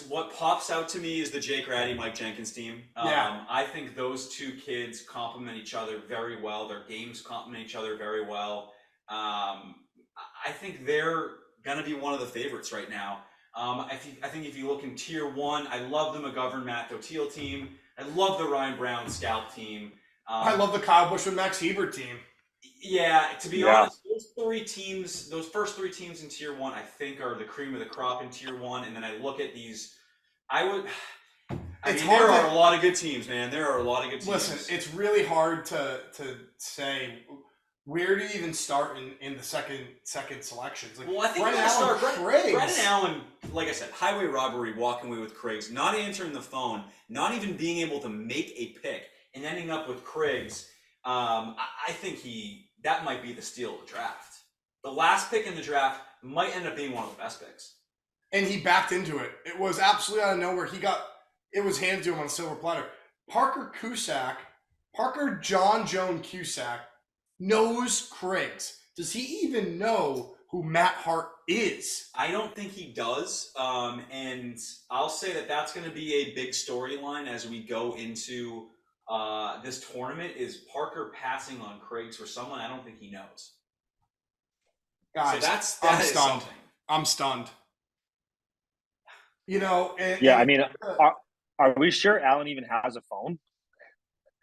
What pops out to me is the Jake Ratty, Mike Jenkins team. I think those 2 kids complement each other very well. Their games complement each other very well. I think they're going to be one of the favorites right now. I think if you look in tier 1, I love the McGovern, Matt O'Teal team. I love the Ryan Brown Scalp team. I love the Kyle Bushman, Max Hebert team. Yeah, to be honest, those first 3 teams in tier 1, I think are the cream of the crop in tier 1. And then I look at these, there are a lot of good teams, man. There are a lot of good teams. Listen, it's really hard to say where do you even start in the second selections. Like, well, I think Brendan Allen, Brendan Allen, like I said, highway robbery, walking away with Kriggs, not answering the phone, not even being able to make a pick, and ending up with Kriggs. I think that might be the steal of the draft. The last pick in the draft might end up being one of the best picks. And he backed into it. It was absolutely out of nowhere. It was handed to him on a silver platter. Parker John Joan Cusack knows Kriggs. Does he even know who Matt Hart is? I don't think he does. And I'll say that's going to be a big storyline as we go into this tournament, is Parker passing on Kriggs for someone I don't think he knows. Guys, so I'm stunned. I'm stunned. You know, I mean, are we sure Allen even has a phone?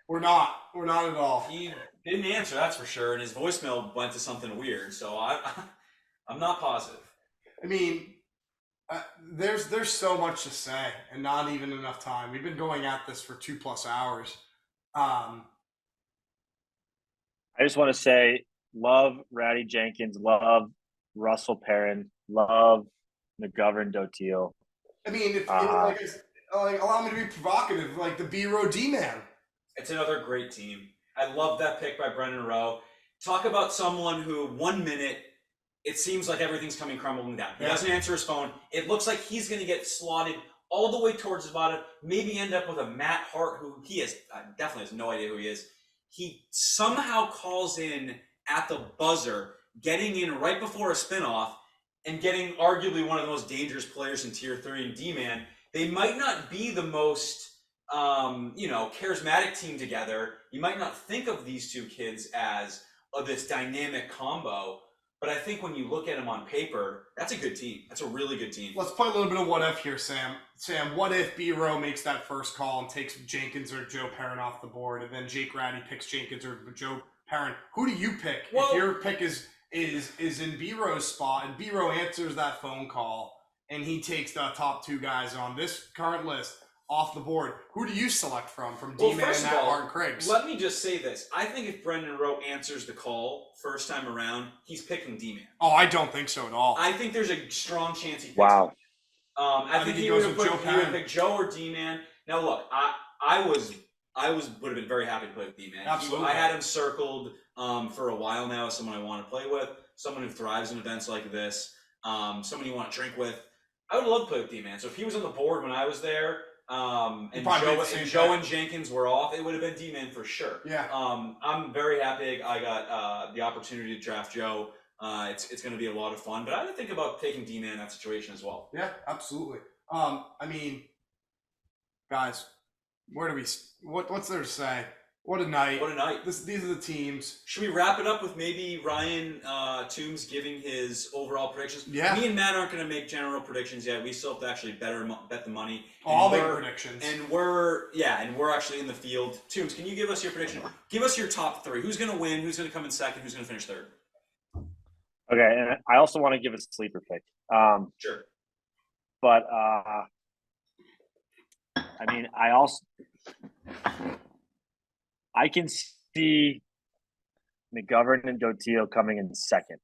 We're not at all. He didn't answer, that's for sure, and his voicemail went to something weird. So I'm not positive. I mean, there's so much to say, and not even enough time. We've been going at this for 2+ hours. I just want to say, love Ratty Jenkins, love Russell Perrin, love McGovern Doteal. I mean, allow me to be provocative, like the B-Row D-Man. It's another great team. I love that pick by Brendan Rowe. Talk about someone who 1 minute, it seems like everything's crumbling down. He doesn't answer his phone. It looks like he's going to get slotted all the way towards the bottom, maybe end up with a Matt Hart, who he definitely has no idea who he is. He somehow calls in at the buzzer, getting in right before a spinoff, and getting arguably one of the most dangerous players in Tier 3 and D-Man. They might not be the most, charismatic team together. You might not think of these two kids as this dynamic combo, but I think when you look at them on paper, that's a good team. That's a really good team. Let's play a little bit of what if here, Sam. Sam, what if B-Row makes that first call and takes Jenkins or Joe Perrin off the board, and then Jake Ratty picks Jenkins or Joe Perrin? Who do you pick if your pick is in B-Row's spot and B-Row answers that phone call and he takes the top two guys on this current list off the board? Who do you select from D-Man and Matt Martin Craigs? Let me just say this. I think if Brendan Rowe answers the call first time around, he's picking D-Man. Oh, I don't think so at all. I think there's a strong chance he picks Wow. him. I think he would pick Joe or D-Man. Now look, I would have been very happy to play with D-Man. Absolutely. I had him circled for a while now as someone I want to play with, someone who thrives in events like this, someone you want to drink with. I would love to play with D-Man. So if he was on the board when I was there, and Joe and Jenkins were off, it would have been D-Man for sure. Yeah. I'm very happy I got the opportunity to draft Joe. It's going to be a lot of fun, but I would think about taking D-Man in that situation as well. Yeah, absolutely. Guys, what's there to say? What a night! What a night! These are the teams. Should we wrap it up with maybe Ryan Toombs giving his overall predictions? Yeah. Me and Matt aren't going to make general predictions yet. We still have to actually bet the money. I'll make predictions. And we're actually in the field. Toombs, can you give us your prediction? Give us your top three. Who's going to win? Who's going to come in second? Who's going to finish third? Okay, and I also want to give a sleeper pick. Sure. But I can see McGovern and Dotillo coming in second.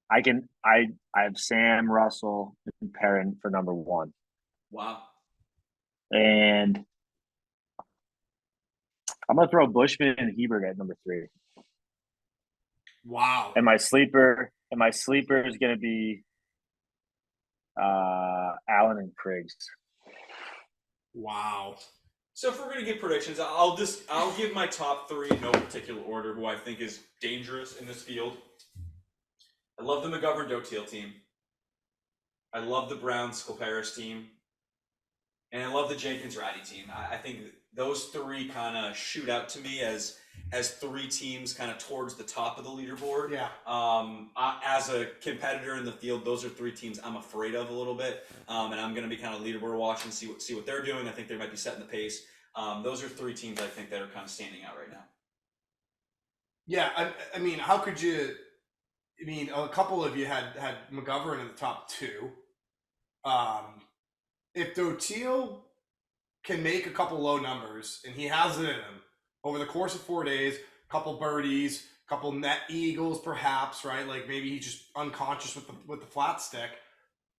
I have Sam, Russell, and Perrin for number one. Wow. And I'm gonna throw Bushman and Hebert at number three. Wow. And my sleeper is gonna be Allen and Craigs. Wow. So if we're going to give predictions, I'll give my top three in no particular order who I think is dangerous in this field. I love the McGovern-Dotiel team. I love the Brown-Scalparis team. And I love the Jenkins-Ratty team. I think those three kind of shoot out to me as three teams kind of towards the top of the leaderboard. Yeah. As a competitor in the field, those are three teams I'm afraid of a little bit, and I'm going to be kind of leaderboard watching, see what they're doing. I think they might be setting the pace. Those are three teams I think that are kind of standing out right now. Yeah, I mean, how could you? I mean, a couple of you had McGovern in the top two. If Dotiel can make a couple low numbers, and he has it in him over the course of 4 days, a couple birdies, a couple net eagles, perhaps, right? Like maybe he's just unconscious with the flat stick.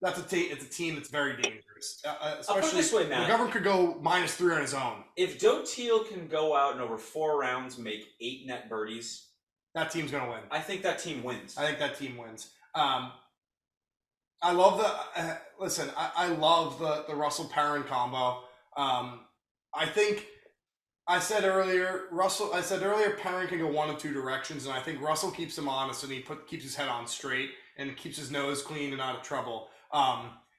It's a team that's very dangerous. I'll Especially, put it this way, Matt. McGovern could go -3 on his own. If Dotiel can go out and over 4 rounds make 8 net birdies, that team's going to win. I think that team wins. I think that team wins. I love I love the Russell Perrin combo. I think I said earlier Perrin can go one of two directions, and I think Russell keeps him honest and he keeps his head on straight and keeps his nose clean and out of trouble.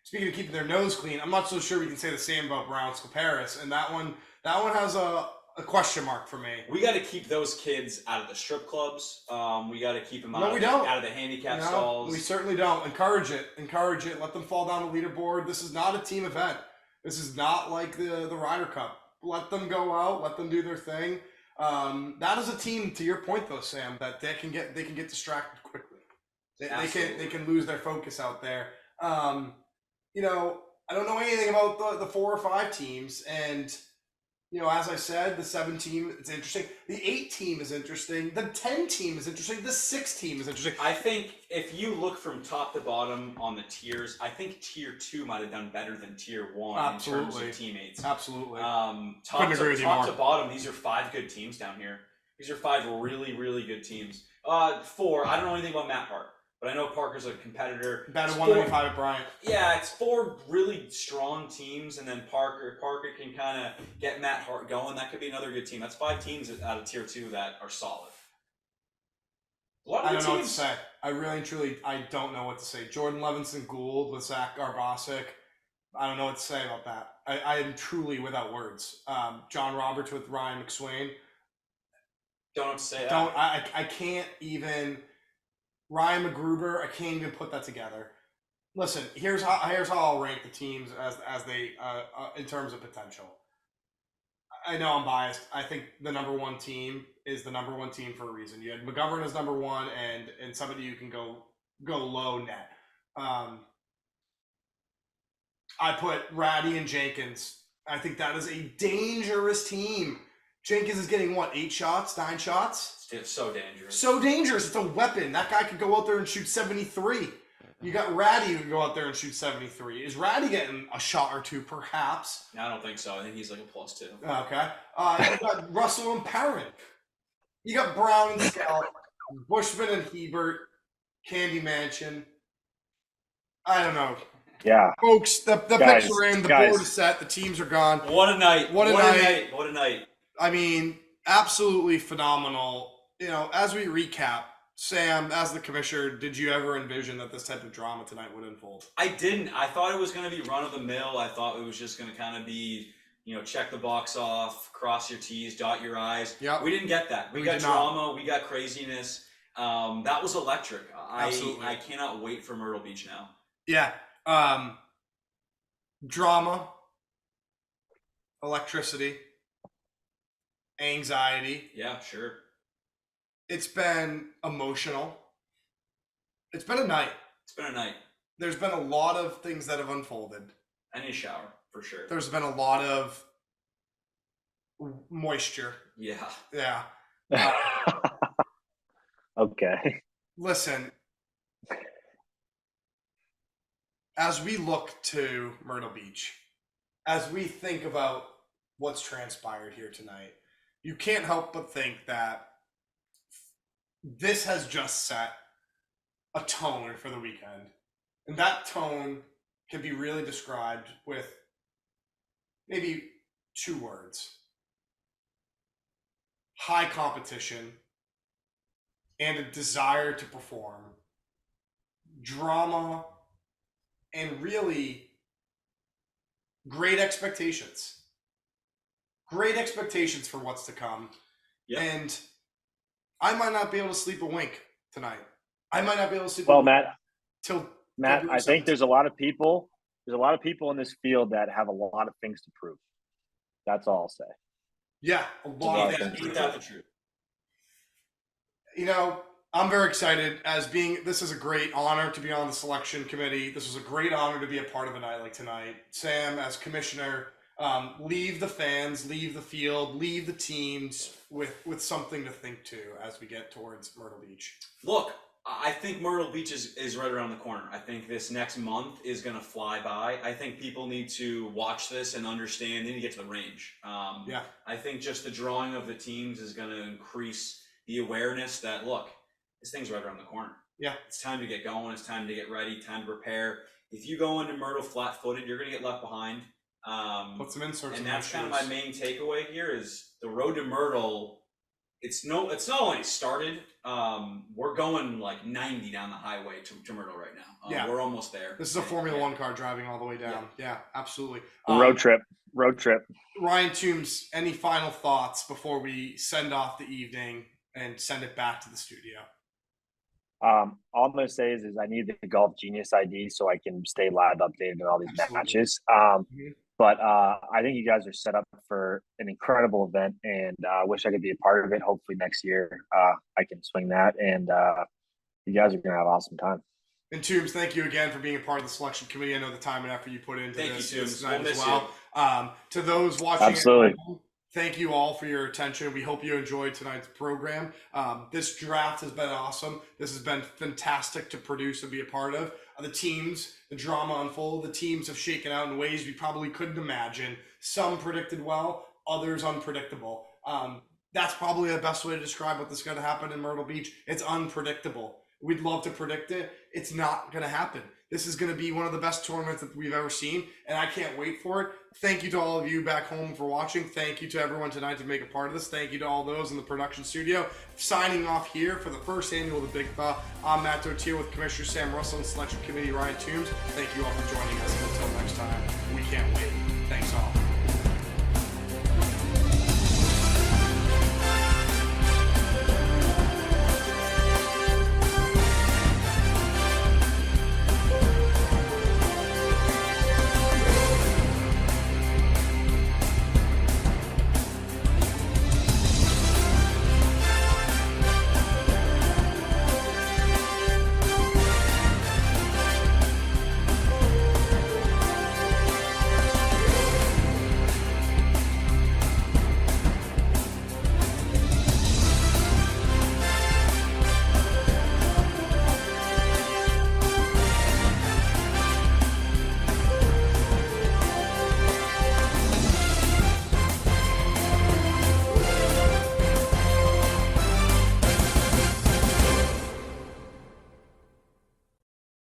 Speaking of keeping their nose clean, I'm not so sure we can say the same about Brown-Scalparis, and that one has a question mark for me. We got to keep those kids out of the strip clubs. We got to keep them out of the handicap stalls. We certainly don't. Encourage it. Let them fall down the leaderboard. This is not a team event. This is not like the Ryder Cup. Let them go out. Let them do their thing. That is a team, to your point though, Sam, that they can get distracted quickly. They can lose their focus out there. I don't know anything about the 4 or 5 teams, and as I said, the 7 team, it's interesting. The 8 team is interesting. The 10 team is interesting. The 6 team is interesting. I think if you look from top to bottom on the tiers, I think tier 2 might have done better than tier 1 in terms of teammates. Absolutely. Top to bottom, these are 5 good teams down here. These are 5 really, really good teams. 4, I don't know anything about Matt Hart, but I know Parker's a competitor. Batted 195 at Bryant. Yeah, it's 4 really strong teams, and then Parker can kind of get Matt Hart going. That could be another good team. That's 5 teams out of tier 2 that are solid. I don't know what to say. I really and truly, I don't know what to say. Jordan Levinson Gould with Zach Garbosic. I don't know what to say about that. I am truly without words. John Roberts with Ryan McSwain. Don't know what to say. I can't even. Ryan McGruber. I can't even put that together. Listen, here's how I'll rank the teams as they in terms of potential. I know I'm biased. I think the number one team is the number one team for a reason. You had McGovern as number one, and somebody you can go low net. I put Ratty and Jenkins. I think that is a dangerous team. Jenkins is getting what, 8 shots, 9 shots? It's so dangerous. So dangerous. It's a weapon. That guy could go out there and shoot 73. You got Ratty who can go out there and shoot 73. Is Ratty getting a shot or two, perhaps? No, I don't think so. I think he's like a +2. Okay. You got Russell and Perrin. You got Brown and Scout, Bushman and Hebert, Candy Mansion. I don't know. Yeah. Folks, the picks are in, the board is set, the teams are gone. What a night. What a night. What a night. I mean, absolutely phenomenal. You know, as we recap, Sam, as the commissioner, did you ever envision that this type of drama tonight would unfold? I didn't. I thought it was going to be run of the mill. I thought it was just going to kind of be, check the box off, cross your T's, dot your I's. Yep. We didn't get that. We got drama. We got craziness. That was electric. Absolutely. I cannot wait for Myrtle Beach now. Yeah. Drama, electricity, anxiety. Yeah, sure. It's been emotional. It's been a night. It's been a night. There's been a lot of things that have unfolded. I need a shower, for sure. There's been a lot of moisture. Yeah. Yeah. Okay. Listen, as we look to Myrtle Beach, as we think about what's transpired here tonight, you can't help but think that this has just set a tone for the weekend. And that tone can be really described with maybe 2 words: high competition and a desire to perform, drama, and really great expectations. Great expectations for what's to come. Yep. And I might not be able to sleep a wink tonight. I might not be able to sleep Well, a wink Matt, I think there's a lot of people in this field that have a lot of things to prove. That's all I'll say. Yeah, a lot of things. Ain't that the truth? I'm very excited this is a great honor to be on the selection committee. This was a great honor to be a part of a night like tonight. Sam, as commissioner, leave the fans, leave the field, leave the teams with something to think to as we get towards Myrtle Beach. Look, I think Myrtle Beach is right around the corner. I think this next month is going to fly by. I think people need to watch this and understand. They need to get to the range. Yeah. I think just the drawing of the teams is going to increase the awareness that, look, this thing's right around the corner. Yeah. It's time to get going. It's time to get ready. Time to prepare. If you go into Myrtle flat-footed, you're going to get left behind. Put some inserts. And that's kind of my main takeaway here is the road to Myrtle. It's not only started. We're going like 90 down the highway to Myrtle right now. Yeah. We're almost there. This is a Formula One car driving all the way down. Yeah, absolutely. Road trip. Ryan Toombs, any final thoughts before we send off the evening and send it back to the studio? All I'm going to say is I need the Golf Genius ID so I can stay live updated on all these matches. But I think you guys are set up for an incredible event, and I wish I could be a part of it. Hopefully next year I can swing that, and you guys are going to have an awesome time. And Toombs, thank you again for being a part of the selection committee. I know the time and effort you put into this night as well. To those watching at home, thank you all for your attention. We hope you enjoyed tonight's program. This draft has been awesome. This has been fantastic to produce and be a part of. The teams, the drama unfolded. The teams have shaken out in ways we probably couldn't imagine. Some predicted well, others unpredictable. That's probably the best way to describe what is going to happen in Myrtle Beach. It's unpredictable. We'd love to predict it. It's not going to happen. This is going to be one of the best tournaments that we've ever seen, and I can't wait for it. Thank you to all of you back home for watching. Thank you to everyone tonight to make a part of this. Thank you to all those in the production studio. Signing off here for the first annual of the Big Thaw. I'm Matt Dotier with Commissioner Sam Russell and Selection Committee Ryan Toombs. Thank you all for joining us. Until